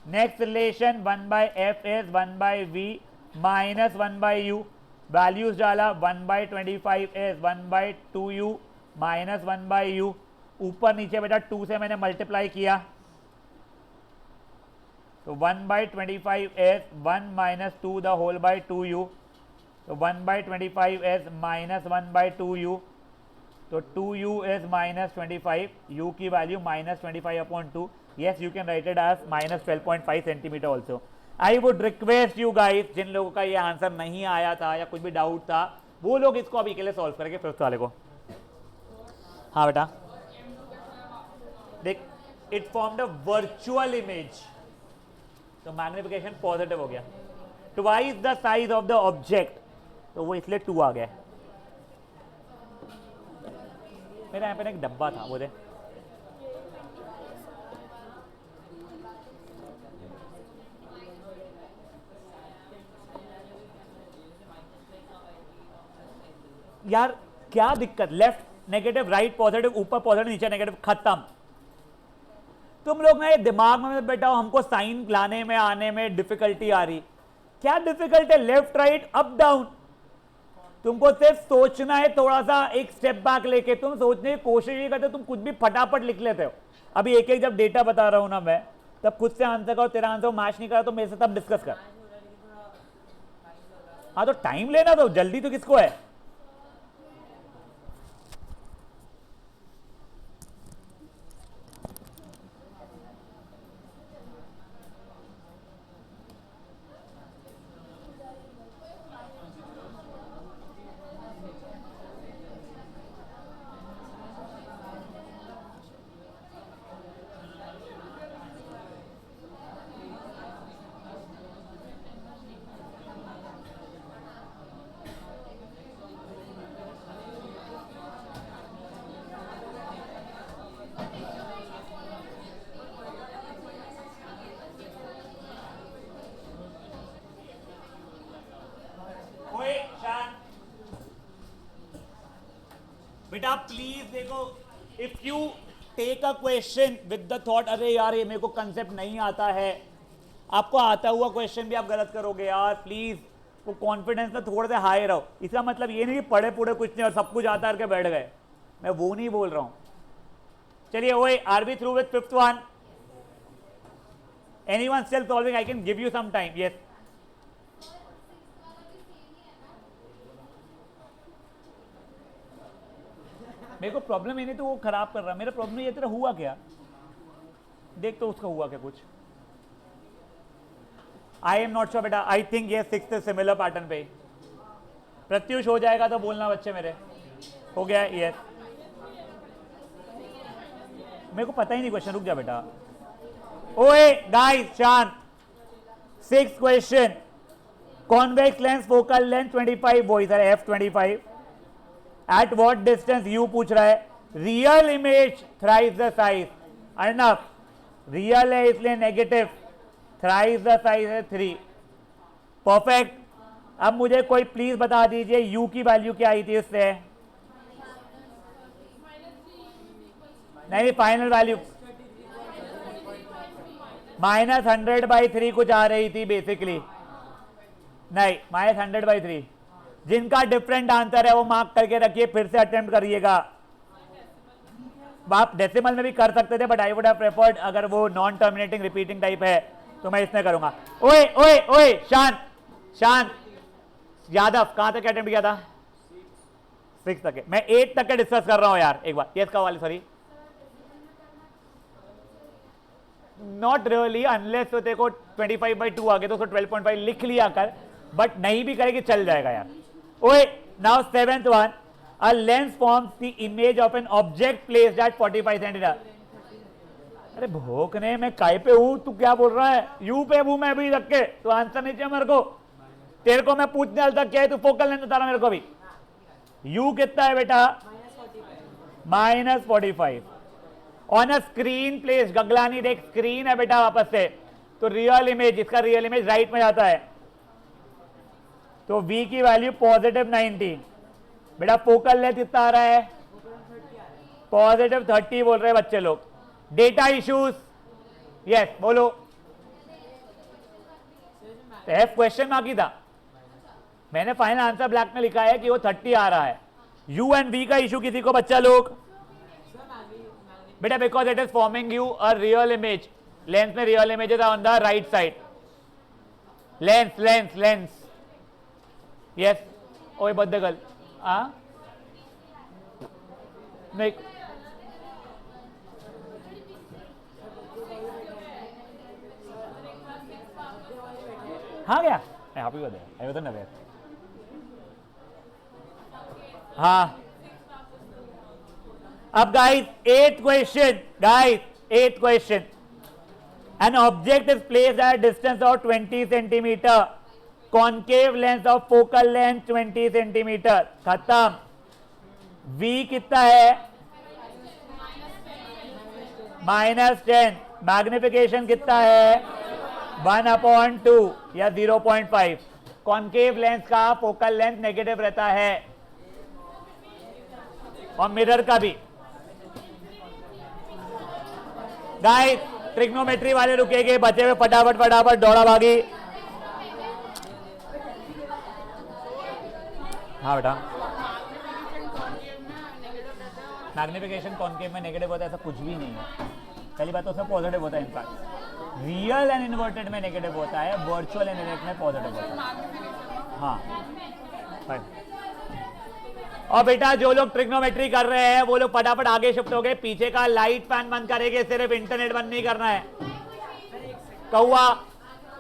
Next relation 1/f is 1/v minus 1/u, values डाला, 1/25 इज 1/2u माइनस 1/u, ऊपर नीचे बेटा 2 से मैंने मल्टीप्लाई किया, तो 1/25 is 1 minus 2 the whole by 2u, तो 1/25 is minus 1/2u, तो 2u is minus 25, u की value -25 upon 2। yes, you can write it as -12.5 centimeter also। I would request you guys, जिन लोगों का ये आंसर नहीं आया था या कुछ भी डाउट था, वो लोग इसको अभी के लिए सॉल्व करेंगे फिफ्थ वाले को। हाँ बेटा देख, it formed a virtual image, तो मैग्निफिकेशन पॉजिटिव हो गया, twice the size of the object, तो वो इसलिए 2 आ गया। मेरे यहाँ पे एक डब्बा था, वो दे। यार क्या दिक्कत, लेफ्ट नेगेटिव, राइट पॉजिटिव, ऊपर पॉजिटिव, नीचे नेगेटिव, खत्म। तुम लोग ना ये दिमाग में बैठा हो, हमको साइन लाने में आने में डिफिकल्टी आ रही। क्या डिफिकल्ट है? लेफ्ट राइट अप डाउन, तुमको सिर्फ सोचना है, थोड़ा सा एक स्टेप बैक लेके तुम सोचने की कोशिश ही करते, तुम कुछ भी फटाफट लिख लेते हो। अभी एक एक जब डेटा बता रहा हूं ना मैं, तब खुद से आंसर करो, तेरा आंसर मैच नहीं करा तो मेरे से तब डिस्कस कर। हाँ तो टाइम लेना, तो जल्दी तो किसको है। बेटा प्लीज देखो, if you take a question with the thought अरे यार ये मेरे को कंसेप्ट नहीं आता है, आपको आता हुआ क्वेश्चन भी आप गलत करोगे यार, प्लीज वो कॉन्फिडेंस में थोड़े से हाई रहो। इसका मतलब ये नहीं कि पढ़े पूढ़े कुछ नहीं और सब कुछ आता करके बैठ गए, मैं वो नहीं बोल रहा हूं। चलिए ओए, are we through with fifth one? Anyone still solving? I can give you some time. Yes मेरे को प्रॉब्लम ये नहीं तो वो खराब कर रहा, मेरा प्रॉब्लम ये तेरा हुआ क्या, देख तो उसका हुआ क्या कुछ। आई एम नॉट श्योर बेटा, आई थिंक ये सिक्स्थ सिमिलर पैटर्न पे। प्रत्युष हो जाएगा तो बोलना बच्चे मेरे, हो गया। यस मेरे को पता ही नहीं क्वेश्चन, रुक जा बेटा। ओए गाइस शांत, 6th question, convex lens focal length 25, वो इधर f25, at what distance u पूछ रहा है, real image thrice the size, Arnab real है इसलिए नेगेटिव, थ्राइस द साइज है 3, परफेक्ट। अब मुझे कोई प्लीज बता दीजिए यू की वैल्यू क्या आई थी उससे? नहीं, फाइनल वैल्यू -100/3 कुछ आ रही थी बेसिकली। नहीं, -100/3। जिनका डिफरेंट आंसर है वो मार्क करके रखिए, फिर से अटेम्प्ट करिएगा। आप डेसिमल में भी कर सकते थे, but I would have preferred, अगर वो नॉन टर्मिनेटिंग रिपीटिंग टाइप है तो मैं इसमें करूंगा। ओए ओए ओए, शांत शांत। यादव कहां तक अटेम्प्ट किया था? 6 तक। मैं 8 तक के डिस्कस कर रहा हूं यार। एक बार यस का वाले, सॉरी नॉट रियली, अनलेस तो देखो 25/2 आ गए तो 12.5 लिख लिया कर, बट नहीं भी करेगी चल जाएगा यार। ओए now 7th one, a lens forms the image of an object placed at 45 centimetre. अरे भोकने में काय पे हूं, तू क्या बोल रहा है? यू पे हूं मैं भी रख के, तो आंसर नहीं चाहिए मेरे को? तेरे को मैं पूछने हाल तक क्या है, तू फोकल लेंथ बता रहा मेरे को भी। यू कितना है बेटा? -45 on a screen place. Gaglani देख, स्क्रीन है बेटा वापस से, तो रियल इमेज, इसका रियल इमेज राइट में जाता है, तो v की वैल्यू +90। बेटा फोकल लेंथ कितना आ रहा है? +30 बोल रहे हैं बच्चे लोग। डेटा इश्यूज, यस बोलो। एफ क्वेश्चन मार्क ही था, मैंने फाइनल आंसर ब्लैक में लिखा है कि वो 30 आ रहा है। यू एंड वी का इशू किसी को बच्चा लोग? बेटा because it is forming you a real image, lens में real image is on the right side. Lens lens lens, yes. ओए बद्दे गर्ल, नहीं हाँ गया, happy birthday, I was not aware. हाँ अब guys 8th question, an object is placed at a distance of 20 centimeter, concave lens of focal length 20 centimeter। खत्म। v कितना है? -10। Magnification कितना है? 1/2 या 0.5। कॉन्केव लेंस का फोकल लेंथ नेगेटिव रहता है, और मिरर का भी। गाइस ट्रिग्नोमेट्री वाले रुकेंगे, बचे हुए फटाफट फटाफट दौड़ा भागी। हाँ बेटा, मैग्निफिकेशन कॉन्केव में नेगेटिव होता है, ऐसा कुछ भी नहीं है। पहली बात तो उसमें पॉजिटिव होता है, इनफैक्ट रियल एंड इन्वर्टेड में नेगेटिव होता है, वर्चुअल एंड इनवर्टेड में पॉजिटिव होता है। हाँ फाइन। और बेटा जो लोग ट्रिग्नोमेट्री कर रहे हैं वो लोग फटाफट आगे शिफ्ट हो गए, पीछे का लाइट फैन बंद करेंगे, सिर्फ इंटरनेट बंद नहीं करना है। कौआ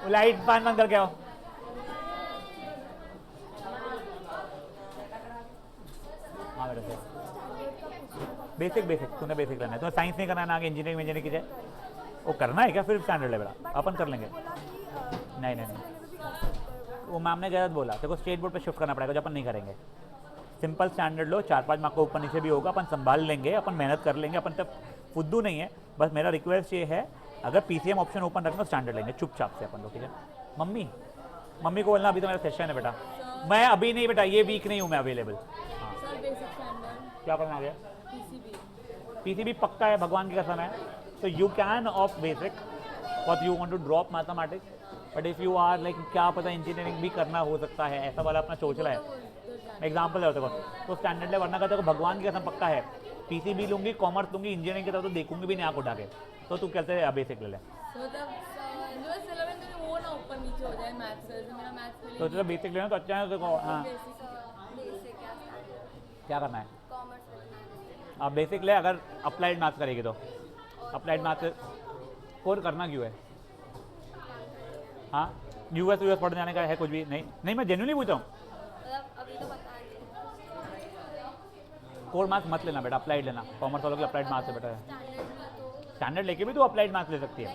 लाइट फैन बंद करके आओ। हाँ बेटा बेसिक तूने बेसिक करना है, तुम्हें साइंस नहीं करना है ना, आगे इंजीनियरिंग की जाए वो करना है क्या? फिर स्टैंडर्ड लेवल अपन कर लेंगे। नहीं वो मैम ने गलत बोला, तेरे को स्टेट बोर्ड पे शिफ्ट करना पड़ेगा, जो अपन नहीं करेंगे। सिंपल स्टैंडर्ड लो, 4-5 मार्क को ऊपर नीचे भी होगा, अपन संभाल लेंगे, अपन मेहनत कर लेंगे, अपन तब फुद्दू नहीं है। बस मेरा रिक्वेस्ट ये है, अगर पीसीएम ऑप्शन ओपन रखना स्टैंडर्ड लेंगे चुपचाप से अपन लोग, ठीक है? मम्मी को बोलना अभी तो मेरा सेशन है बेटा, मैं अभी नहीं बेटा, ये वीक नहीं हूँ मैं अवेलेबल। हाँ क्या करना आ गया? पीसीबी पक्का है, भगवान की कसम है। So you can opt basic, but you want to drop mathematics, but if you are like क्या पता इंजीनियरिंग भी करना हो सकता है, ऐसा वाला अपना सोच रहा है, एग्जाम्पल है तो स्टैंडर्ड ले, वरना कहते को भगवान की कसम पक्का है पीसीबी लूंगी, कॉमर्स लूंगी, इंजीनियरिंग की तरफ तो देखूंगी भी नहीं आँख उठा के। तो तू कहते हैं बेसिक ले ले, तो तुझे बेसिक लेना तो अच्छा है। तो हाँ क्या करना है? आप बेसिक ले, अगर अप्लाइड मैथ्स करेगी तो अप्लाइड मैथ्स कोर करना क्यों है? हाँ यूएस पढ़ने जाने का है कुछ भी नहीं मैं जेन्युइनली पूछता हूँ। कोर मैथ्स मत लेना बेटा, अप्लाइड लेना, कॉमर्स वालों की अप्लाइड मैथ्स है बेटा। स्टैंडर्ड लेके भी तो अप्लाइड मैथ्स ले सकती है।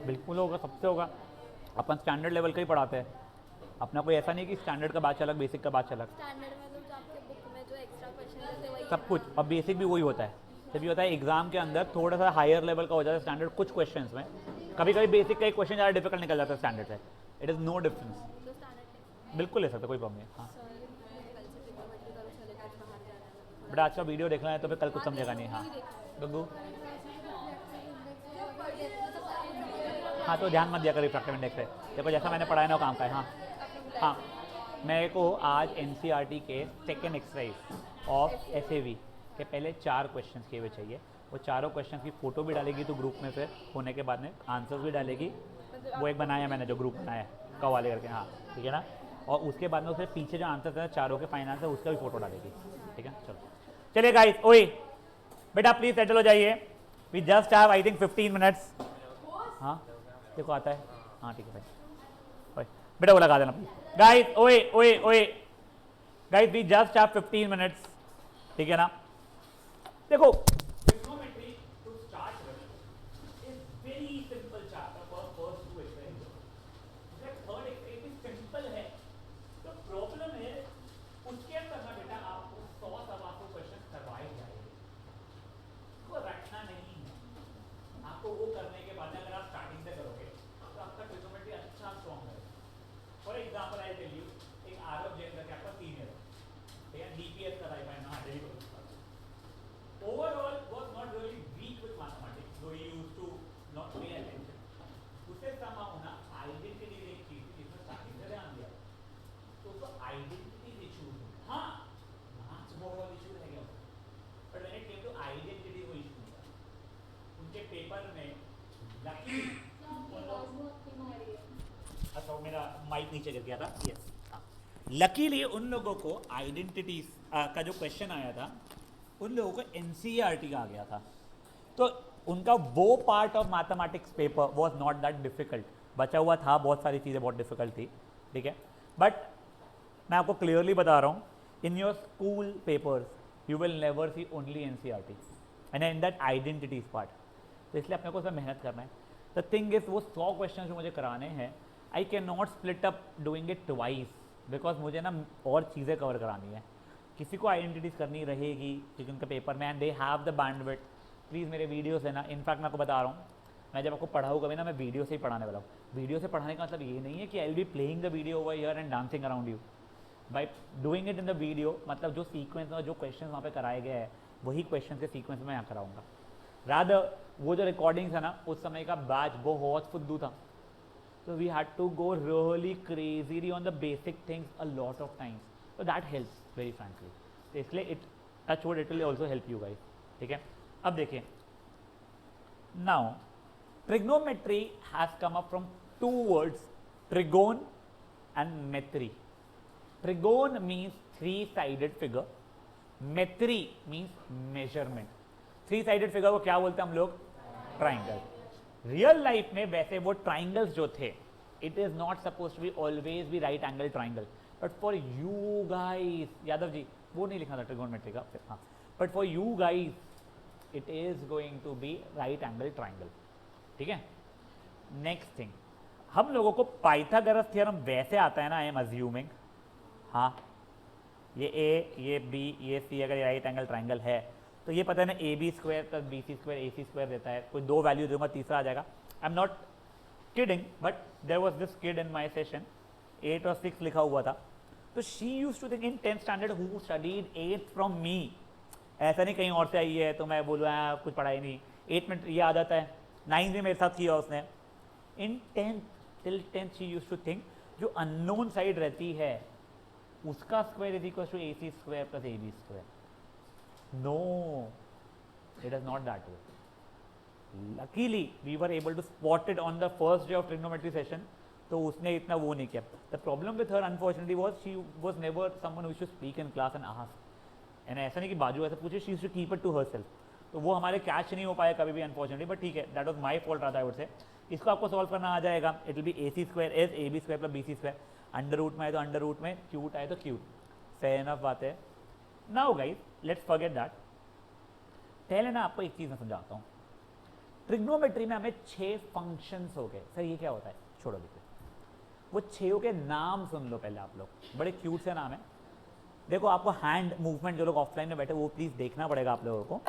बिल्कुल होगा, सबसे होगा। अपन स्टैंडर्ड लेवल का ही पढ़ाते हैं, अपना कोई ऐसा नहीं कि स्टैंडर्ड का बैच अलग बेसिक का बैच अलग, सब कुछ। और बेसिक भी वही होता है, जब भी होता है एग्जाम के अंदर थोड़ा सा हायर लेवल का हो जाता है स्टैंडर्ड कुछ क्वेश्चंस में, कभी कभी बेसिक का एक क्वेश्चन ज़्यादा डिफिकल्ट निकल जाता है स्टैंडर्ड से, इट इज़ नो डिफरेंस। तो स्टैंडर्ड बिल्कुल ले सकते, कोई प्रॉब्लम नहीं है। हाँ सर मुझे कल से ट्रिग्नोमेट्री का चलेगा, आज बाहर जाना है। बेटा आज का वीडियो देखना है तो फिर कल कुछ समझेगा नहीं। हाँ गग्गू, हाँ तो ध्यान मत दिया कर रिफ्रैक्टिव इंडेक्स पे, देखो जैसा मैंने पढ़ाया ना वो काम का है। हाँ हाँ, मेरे को आज एनसीईआरटी के सेकेंड एक्सरसाइज ऑफ एसएवी के पहले 4 क्वेश्चंस किए हुए चाहिए। वो चारों क्वेश्चंस की फ़ोटो भी डालेगी तो ग्रुप में, फिर होने के बाद में आंसर्स भी डालेगी। वो एक बनाया मैंने जो ग्रुप बनाया कवाले करके, हाँ ठीक है ना। और उसके बाद में उसके पीछे जो आंसर है चारों के फाइन आंसर, उसका भी फोटो डालेगी, ठीक है। चलो चलिए गाइस, ओए बेटा प्लीज सेटल हो जाइए, we just have I think 15 minutes. हाँ देखो आता है, हाँ ठीक है भाई, ओए बेटा वो लगा देना प्लीज। गाइस ओए ओए ओए guys, we just have 15 minutes, ठीक है ना। देखो trigonometry to start with is very simple chapter for first 2 exercises. The third exercise is simple है, तो प्रॉब्लम है उसके अंदर ना बेटा आपको 100 सवा 100 क्वेश्चन करवाए जाएंगे, को रटना नहीं है आपको। वो करने के बाद अगर आप स्टार्टिंग से करोगे तो आपका ट्रिग्नोमेट्री अच्छा स्ट्रॉन्ग है। For example I tell you, एक आरव जैन करके आपका सीनियर ठीक है, डीपीएस का टाइप है ना, daily overall was not really weak with mathematics, though he used to not pay attention. उसे somehow ना identity एक चीज थी जिसमें starting से ध्यान दिया, तो उसको identity issue थी। हाँ मार्क्स बहुत इशू रह गया, but when it came to identity वो इशू नहीं था उनके पेपर में। लकी अच्छा मेरा माइक नीचे गिर गया था, यस हाँ। लकीली उन लोगों को आइडेंटिटी का जो क्वेश्चन आया था उन लोगों को एनसीईआरटी का आ गया था, तो उनका वो part of mathematics paper was not that difficult. बचा हुआ था बहुत सारी चीज़ें बहुत डिफिकल्ट थी, ठीक है। बट मैं आपको क्लियरली बता रहा हूँ, in your school papers you will never see only NCERT and in that identities part. तो इसलिए अपने को उसमें मेहनत करना है। द थिंग इज वो 100 क्वेश्चन जो मुझे कराने हैं, I can not split up doing it twice, because मुझे ना और चीज़ें कवर करानी है। किसी को आइडेंटिटीज करनी रहेगी क्योंकि उनका पेपर में, and they have the bandwidth. Please मेरे वीडियोस है ना, इनफैक्ट मैं आपको बता रहा हूँ, मैं जब आपको पढ़ाऊँगा भी ना, मैं वीडियो से ही पढ़ाने वाला हूँ। वीडियो से पढ़ाने का मतलब ये नहीं है कि I will be playing the video over here and dancing around you. By doing it in the video, मतलब जो सीक्वेंस में जो क्वेश्चन वहाँ पे कराए गए हैं वही क्वेश्चन के सीक्वेंस में यहाँ कराऊंगा। रादर वो जो रिकॉर्डिंग्स है ना, उस समय का बैच बहुत फुद्दू था, so we had to go really crazily on the basic things a lot of times, so that helps very frankly। तो इसलिए it touch would it will also help you guys, ठीक है। अब देखिए, now trigonometry has come up from 2 words, trigon and metry. Trigon means 3-sided figure, metry means measurement. 3-sided figure को क्या बोलते हैं हम लोग? ट्राइंगल। रियल लाइफ में वैसे वो ट्राइंगल्स जो थे, it is not suppose to be always be right angle triangle, but for you guys, Yadav ji वो नहीं लिखना था ट्रिगोनोमेट्री का, हाँ, but for you guys it is going to be right angle triangle, ठीक है। नेक्स्ट थिंग, हम लोगों को पाइथागोरस थ्योरम वैसे आता है ना, आई एम अज्यूमिंग, हाँ ये ए, ये बी, ये सी अगर राइट एंगल ट्राइंगल है तो ये पता है ना, a b square plus b c square a c square देता है। कोई 2 वैल्यू दूंगा, तीसरा आ जाएगा। I am not kidding, but there was this kid in my session, 8 और 6 लिखा हुआ था, तो she used to think in 10th standard who studied 8th from me. ऐसा नहीं कहीं और से आई है तो मैं बोलूँ कुछ पढ़ा ही नहीं, 8 मिनट ये आदत है, 9th भी मेरे साथ किया उसने। In 10th till 10th she used to think जो अननोन साइड रहती है उसका square is equal to a c square plus a b square. No, it is not that way. Luckily, we were able to spot it on the first day of trigonometry session. तो उसने इतना वो नहीं किया। The problem with her, unfortunately, was she was never someone who used to speak in class and ask. And ऐसा नहीं कि बाजू ऐसा पूछे, she used to keep it to herself. तो वो हमारे कैच नहीं हो पाया कभी भी unfortunately, but ठीक है, that was my fault rather I would say। इसको आपको सॉल्व करना आ जाएगा। It will be AC square is AB square plus BC square। Under root में आए तो अंडर रूट में, क्यूट आए तो क्यूट, फेयर इनफ बात है। Now guys let's forget that. पहले ना आपको एक चीज मैं समझाता हूँ। ट्रिग्नोमेट्री में हमें 6 फंक्शंस हो गए। सर ये क्या होता है? छोड़ो देखो, वो 6 के नाम सुन लो पहले आप लोग, बड़े क्यूट से नाम है। देखो आपको हैंड मूवमेंट, जो लोग ऑफलाइन में बैठे वो प्लीज देखना पड़ेगा आप लोगों को।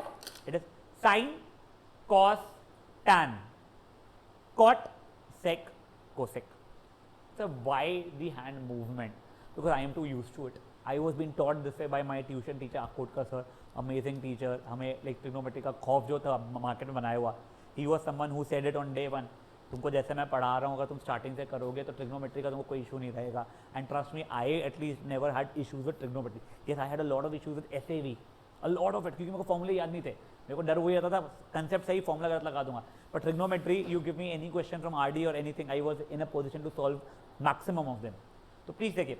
It is sign, cos, tan. cot, sec, cosec. So why the hand movement? Because I am too used to it. I was being taught this way by my tuition teacher Akotkar sir, amazing teacher. हमें like trigonometry का खौफ जो था market में बनाया हुआ, he was someone who said it on day one. तुमको जैसे मैं पढ़ा रहा हूँ अगर तुम स्टार्टिंग से करोगे तो ट्रिग्नोमेट्री का तुमको कोई इशू नहीं रहेगा. And trust me, I at least never had issues with trigonometry. Yes, I had a lot of issues with SAV, a lot of it, क्योंकि मेरे को फॉर्मूले याद नहीं थे. मेरे को डर हो जाता था कंसेप्ट सही फॉर्मूला गलत लगा दूंगा. But trigonometry, you give me any question from RD or anything, I was in a position to solve maximum of them. तो प्लीज देखिए,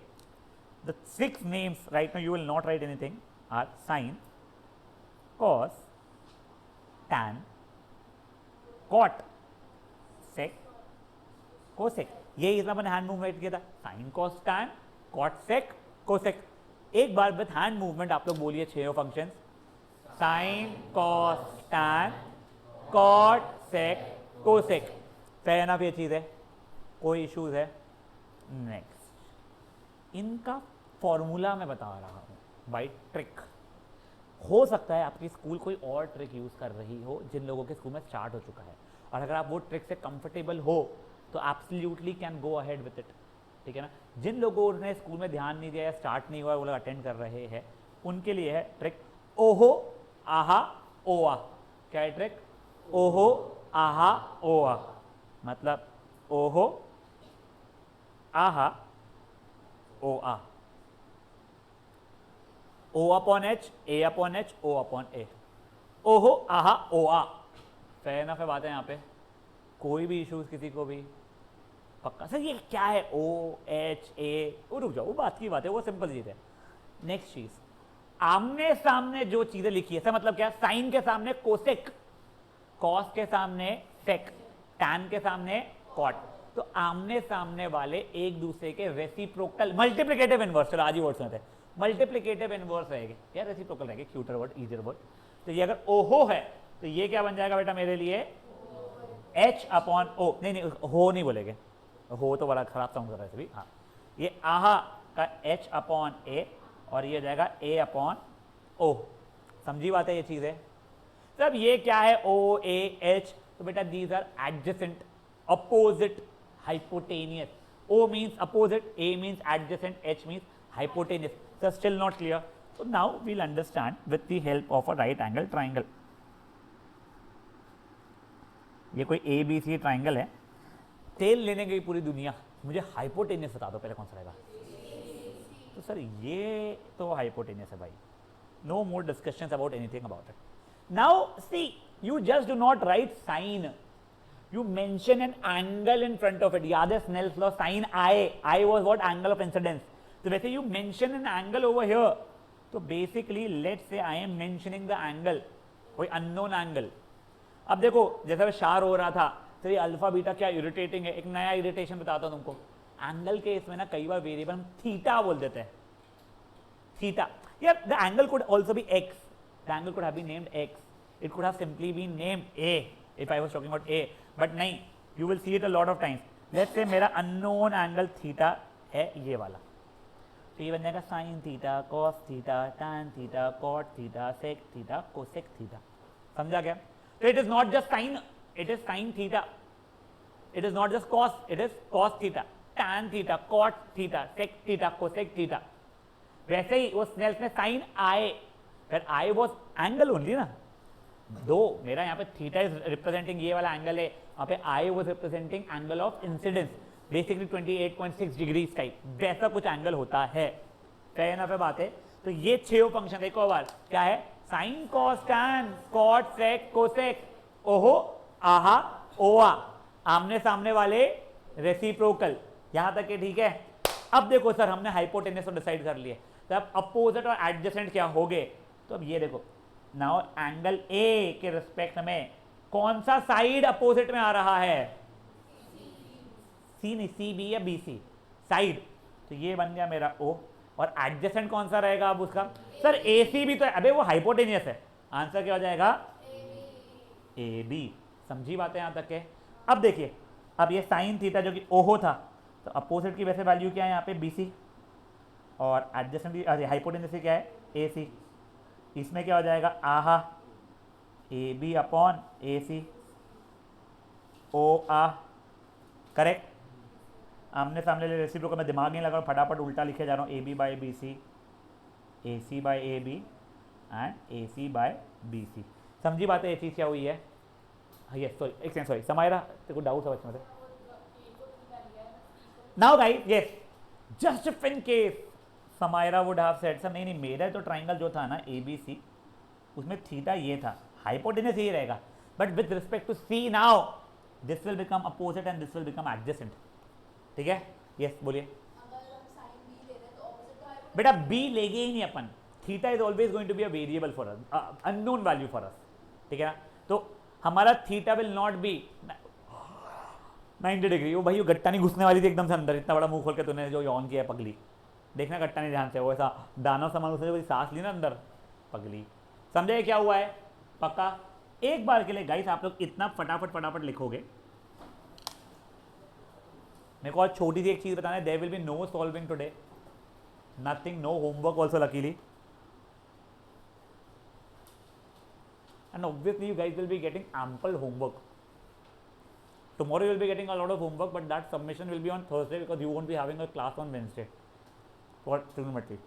the 6 names right now, you will not write anything, are sine, cos, tan, cot, sec, cosec. ये इसमें मैंने hand movement किया था, sine cos tan cot sec cosec. एक बार with hand movement आप लोग बोलिए 6 functions, sine cos tan cot sec cosec. Fair enough ये चीज है, कोई इश्यूज है? नेक्स्ट, इनका फॉर्मूला मैं बता रहा हूं बाय ट्रिक. हो सकता है आपकी स्कूल कोई और ट्रिक यूज कर रही हो जिन लोगों के स्कूल में स्टार्ट हो चुका है, और अगर आप वो ट्रिक से कंफर्टेबल हो तो absolutely can go ahead with it. ठीक है ना. जिन लोगों ने स्कूल में ध्यान नहीं दिया या स्टार्ट नहीं हुआ, वो लोग अटेंड कर रहे हैं, उनके लिए है ट्रिक ओहो आहा ओआ. क्या है ट्रिक? ओहो आहा ओआ. मतलब ओहो आहा ओआ, ओ अपॉन एच, ए अपॉन एच, ओ अपॉन ए. ओहो आहा ओआ. फेयर एनफ है बात है यहाँ पे, कोई भी इश्यूज किसी को भी? पक्का सर ये क्या है? ओ एच ए, रुक जाओ, वो बात की बात है, वो सिंपल चीज है. नेक्स्ट चीज, आमने सामने जो चीजें लिखी है, सर मतलब क्या? साइन के सामने कोसेक, कॉस के सामने सेक, टैन के सामने कॉट. तो आमने सामने वाले एक दूसरे के रेसिप्रोकल, मल्टीप्लिकेटिव इनवर्स, चलो आज ही वर्ड्स में थे, मल्टीप्लिकेटिव इनवर्स रहेंगे या रेसिप्रोकल रहेंगे, क्यूटर वर्ड, इजियर वर्ड. तो ये अगर ओहो है तो ये क्या बन जाएगा बेटा मेरे लिए? H upon o. नहीं, हो नहीं बोलेंगे, हो तो बड़ा खराब साउंड कर रहा है सभी. हाँ, ये आहा का एच अपॉन ए, और ये जाएगा ए अपॉन ओ. समझी बात है ये चीज है? तब ये क्या है? O a h. तो बेटा these are adjacent, opposite, hypotenuse. O means opposite, a means adjacent, h means hypotenuse. Sir still not clear? So now we'll understand with the help of a right angle triangle. ये कोई A B C triangle है, तेल लेने गई पूरी दुनिया, मुझे hypotenuse बता दो पहले कौन सा रहेगा? तो सर ये तो हाइपोटेनियस है भाई. No more discussions about anything about it. Now see, you just do not write sine, you mention an angle in front of it. याद है Snell's law, sine i, I was what? Angle of incidence. तो वैसे you mention an angle over here, तो basically let's say I am mentioning the angle, कोई unknown angle. अब देखो जैसा मैं शार हो रहा था, तो ये अल्फा बीटा क्या इरिटेटिंग है. एक नया इरिटेशन बताता हूं तुमको. एंगल के इसमें ना कई बार वेरिएबल हम थीटा बोल देते हैं. थीटा, यार the angle could also be x, the angle could have been named x, it could have simply been named a if I was talking about a. But नहीं, you will see it a lot of times. Let's say मेरा unknown angle theta है ये वाला, तो ये बन जाएगा sine theta, cos theta, tan theta, cot theta, sec theta, cosec theta. समझा क्या? तो it is not just sine, it is sine theta. It is not just cos, it is cos theta, tan theta, cot theta, sec theta, cosec theta. वैसे ही वो Snell's ने sign आई, फिर I was angle only ना, दो मेरा यहाँ पे थीटा इज रिप्रेजेंटिंग ये वाला एंगल है, यहाँ पे I was representing angle of incidence, basically 28.6 degree type, वैसा कुछ एंगल होता है. फेयर एनफ है बात है. तो ये 6 फंक्शन देखो बार क्या है? Sine cos tan cot sec cosec, ओहो आहा ओआ, आमने सामने वाले रेसिप्रोकल. यहां तक के ठीक है. अब देखो सर हमने हाइपोटेनस को डिसाइड कर लिए, तो अब अपोजिट और एडजेसेंट क्या हो गए? तो अब ये देखो, नाउ एंगल ए के रिस्पेक्ट में कौन सा साइड अपोजिट में आ रहा है? सी नहीं, सी बी या बी सी साइड. तो ये बन गया मेरा ओ, और एडजेसेंट कौन सा रहेगा अब उसका? सर ए सी भी तो है, अबे वो हाइपोटेनियस है. आंसर क्या हो जाएगा? A b. समझी बातें यहां तक के? अब देखिए, अब ये साइन थीटा जो कि ओहो था, तो अपोजिट की वैसे वैल्यू क्या है यहाँ पे? बी सी, और एडजेसेंट की हाइपोटेनियस क्या है? ए सी. इसमें क्या हो जाएगा? आहा a b upon a c, ओ आ करेक्ट। आमने सामने रेसिप्रो का मैं दिमाग नहीं लगा रहा हूँ, फटाफट उल्टा लिखे जा रहा हूँ, A B by B C, A C by A B and A C by B C. समझी बात है, ये चीज़ क्या हुई है? यस सॉरी, एक सेकंड सॉरी, समायरा तेरे को डाउट है बच्चों में? Now guys yes, just if in case Samaira would have said sir, नहीं नहीं मेरा तो ट्राइंगल जो था ना ए बी सी, उसमें थीटा ये था, हाइपोटेनस यही रहेगा, but with respect to c now this will become opposite and this will become adjacent. ठीक है, यस बोलिए। बेटा बी लेंगे ही नहीं अपन, theta is always going to be a variable for us, unknown value for us. ठीक है ना, तो हमारा theta will not be 90 degree. वो भाई वो गट्टा नहीं घुसने वाली थी एकदम से अंदर, इतना बड़ा मुंह खोल के तूने जो यौन किया है पगली, देखना गट्टा नहीं ध्यान से, वो ऐसा दाना सामान उसने जो सांस ली ना अंदर, पगली। समझे क्या हुआ है? पक्का? एक बार के लिए गाइस आप लोग इतना फटाफट फटाफट लिखोगे, मेरे को और छोटी सी एक चीज बताना है, there will be no solving today, nothing, no homework also luckily, and obviously you guys will be getting ample homework. Tomorrow you will be getting a lot of homework, but that submission will be on Thursday because you won't be having a class on Wednesday for trigonometry.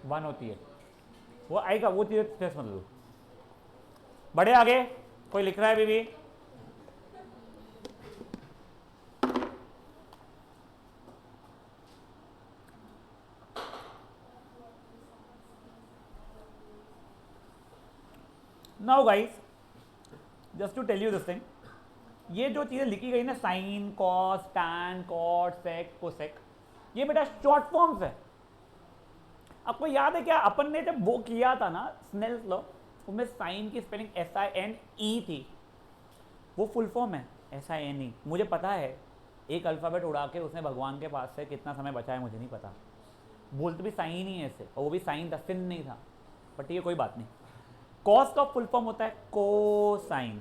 One होती है, वो आएगा, वो चीज़ stress मत लो। बढ़े आगे, कोई लिख रहा है बीबी? Now guys just to tell you this thing, ये जो चीज़ें लिखी गई ना, sine, cos, tan, cot, sec, cosec, ये बेटा शॉर्ट फॉर्म्स है। आपको याद है क्या, अपन ने जब वो किया था ना स्नेल्स लॉ, उसमें साइन की स्पेलिंग SINE थी, वो फुल फॉर्म है SINE। मुझे पता है एक अल्फ़ाबेट उड़ा के उसने भगवान के पास से कितना समय बचाया मुझे नहीं पता, बोलते भी साइन ही है ऐसे, और वो भी साइन था, सिन नहीं था, बट ये कोई बात नहीं। कॉस का फुल फॉर्म होता है कोसाइन,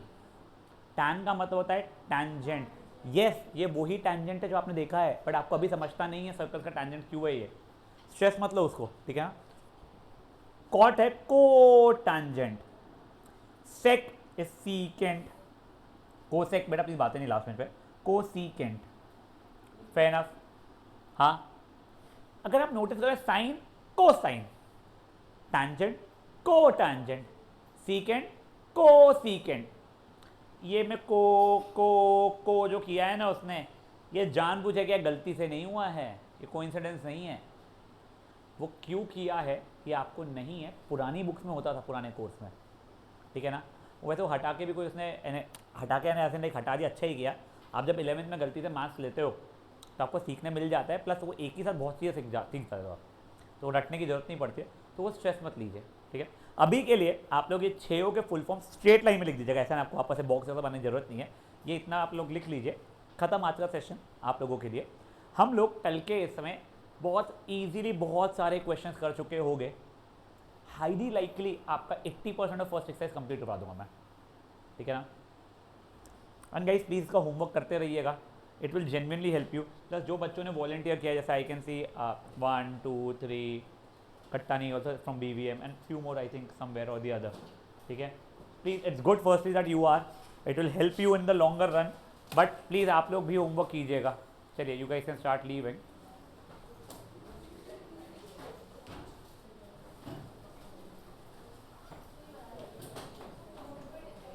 टैन का मतलब होता है टैंजेंट। यस, ये वही टैंजेंट है जो आपने देखा है, बट आपको अभी समझता नहीं है सर्कल का टैंजेंट क्यों है, ये स्ट्रेस मत लो उसको, ठीक है ना। कॉट है cotangent, sec is secant, cosec बेटा प्लीज बातें नहीं लास्ट मिनट पे, को सीकेंट, फेयर एनफ। हाँ, अगर आप नोटिस करें, साइन को साइन, टैंजेंट को टैंजेंट, सीकेंट को सीकेंट, ये में को जो किया है ना उसने, ये जानबूझ के, गलती से नहीं हुआ है, ये कोइंसिडेंस नहीं है। वो क्यों किया है ये आपको नहीं है, पुरानी बुक्स में होता था, पुराने कोर्स में, ठीक है ना। वैसे वो हटा के भी कोई उसने हटा के ऐसे नहीं हटा दिया, अच्छा ही किया। आप जब 11वीं में गलती से मार्क्स लेते हो तो आपको सीखने मिल जाता है, प्लस वो एक ही साथ बहुत चीज़ें सीख जाते हो आप, तो रटने की जरूरत नहीं पड़ती है, तो वो स्ट्रेस मत लीजिए, ठीक है। अभी के लिए आप लोग ये 6 के फुल फॉर्म स्ट्रेट लाइन में लिख दीजिएगा, ऐसा आपको आपस से बॉक्स जैसा बनाने की जरूरत नहीं है, ये इतना आप लोग लिख लीजिए। खत्म आज का सेशन आप लोगों के लिए। हम लोग कल के इस समय बहुत ईजीली बहुत सारे क्वेश्चन कर चुके होंगे, हाईली लाइकली आपका 80% ऑफ फर्स्ट एक्सरसाइज कंप्लीट करवा दूंगा मैं, ठीक है ना। एंड गाइस प्लीज़ इसका होमवर्क करते रहिएगा, it will genuinely help you. Plus जो बच्चों ने वॉलंटियर किया, जैसे I can see 1 2 3 Kattani also from BVM and few more I think somewhere or the other, ठीक है। Please it's good firstly that you are, it will help you in the longer run, but please आप लोग भी homework कीजिएगा। चलिए you guys can start leaving.